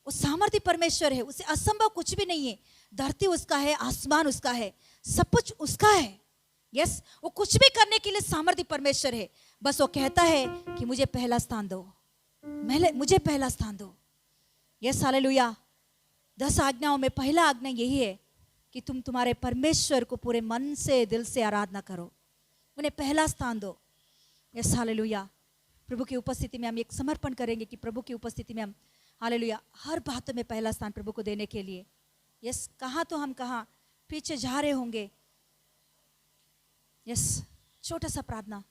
वो सामर्थ्य परमेश्वर है, उसे असंभव कुछ भी नहीं है। धरती उसका है, आसमान उसका है, सब कुछ उसका है। यस, वो कुछ भी करने के लिए सामर्थ्य परमेश्वर है। बस वो कहता है कि मुझे पहला स्थान दो, मुझे पहला स्थान दो। Yes, hallelujah. 10 आज्ञाओं में पहला आज्ञा यही है कि तुम तुम्हारे परमेश्वर को पूरे मन से, दिल से आराधना करो, उन्हें पहला स्थान दो। Yes, hallelujah. प्रभु की उपस्थिति में हम एक समर्पण करेंगे कि प्रभु की उपस्थिति में हम, हालेलुया, हर बात में पहला स्थान प्रभु को देने के लिए। यस, कहाँ तो हम कहाँ पीछे जा रहे होंगे। यस, छोटा सा प्रार्थना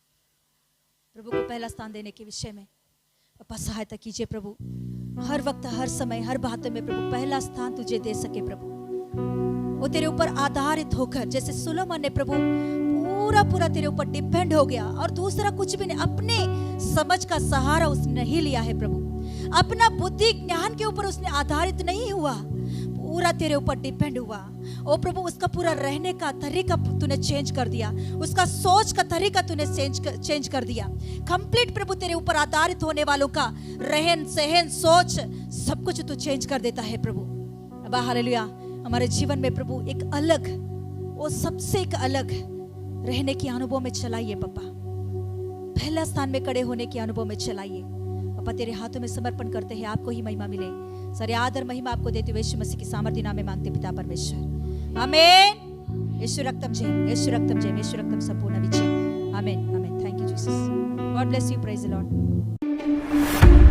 प्रभु को पहला स्थान देने के विषय में। पापा सहायता कीजिए प्रभु, हर वक्त, हर समय, हर बात में प्रभु पहला स्थान तुझे दे सके प्रभु। वो तेरे ऊपर आधारित होकर, जैसे सुलेमान ने प्रभु पूरा तेरे ऊपर डिपेंड हो गया और दूसरा कुछ भी नहीं, अपने समझ का सहारा उसने नहीं लिया है प्रभु। अपना बुद्धि ज्ञान के ऊपर उसने आधारित नहीं हुआ, पूरा तेरे ऊपर डिपेंड हुआ। ओ प्रभु, उसका पूरा रहने का तरीका तूने चेंज कर दिया, उसका सोच का तरीका तूने चेंज कर दिया। कंप्लीट प्रभु तेरे ऊपर आधारित होने वालों का रहन सहन, सोच, सब कुछ तू चेंज कर देता है प्रभु। अब हालेलुया, हमारे जीवन में प्रभु एक अलग, वो सबसे एक अलग रहने के अनुभव में चलाइए पापा। पहला स्थान में खड़े होने के अनुभव में चलाइए पापा। तेरे हाथों में समर्पण करते हैं, आपको ही महिमा मिले। सारे आदर महिमा आपको देते हुए यीशु मसीह की सामर्थ्य नाम में मांगते पिता परमेश्वर, आमीन। यीशु रक्तम जय, यीशु रक्तम जय, यीशु रक्तम संपूर्ण विजय। आमीन, आमीन। Thank you Jesus. God bless you, praise the Lord.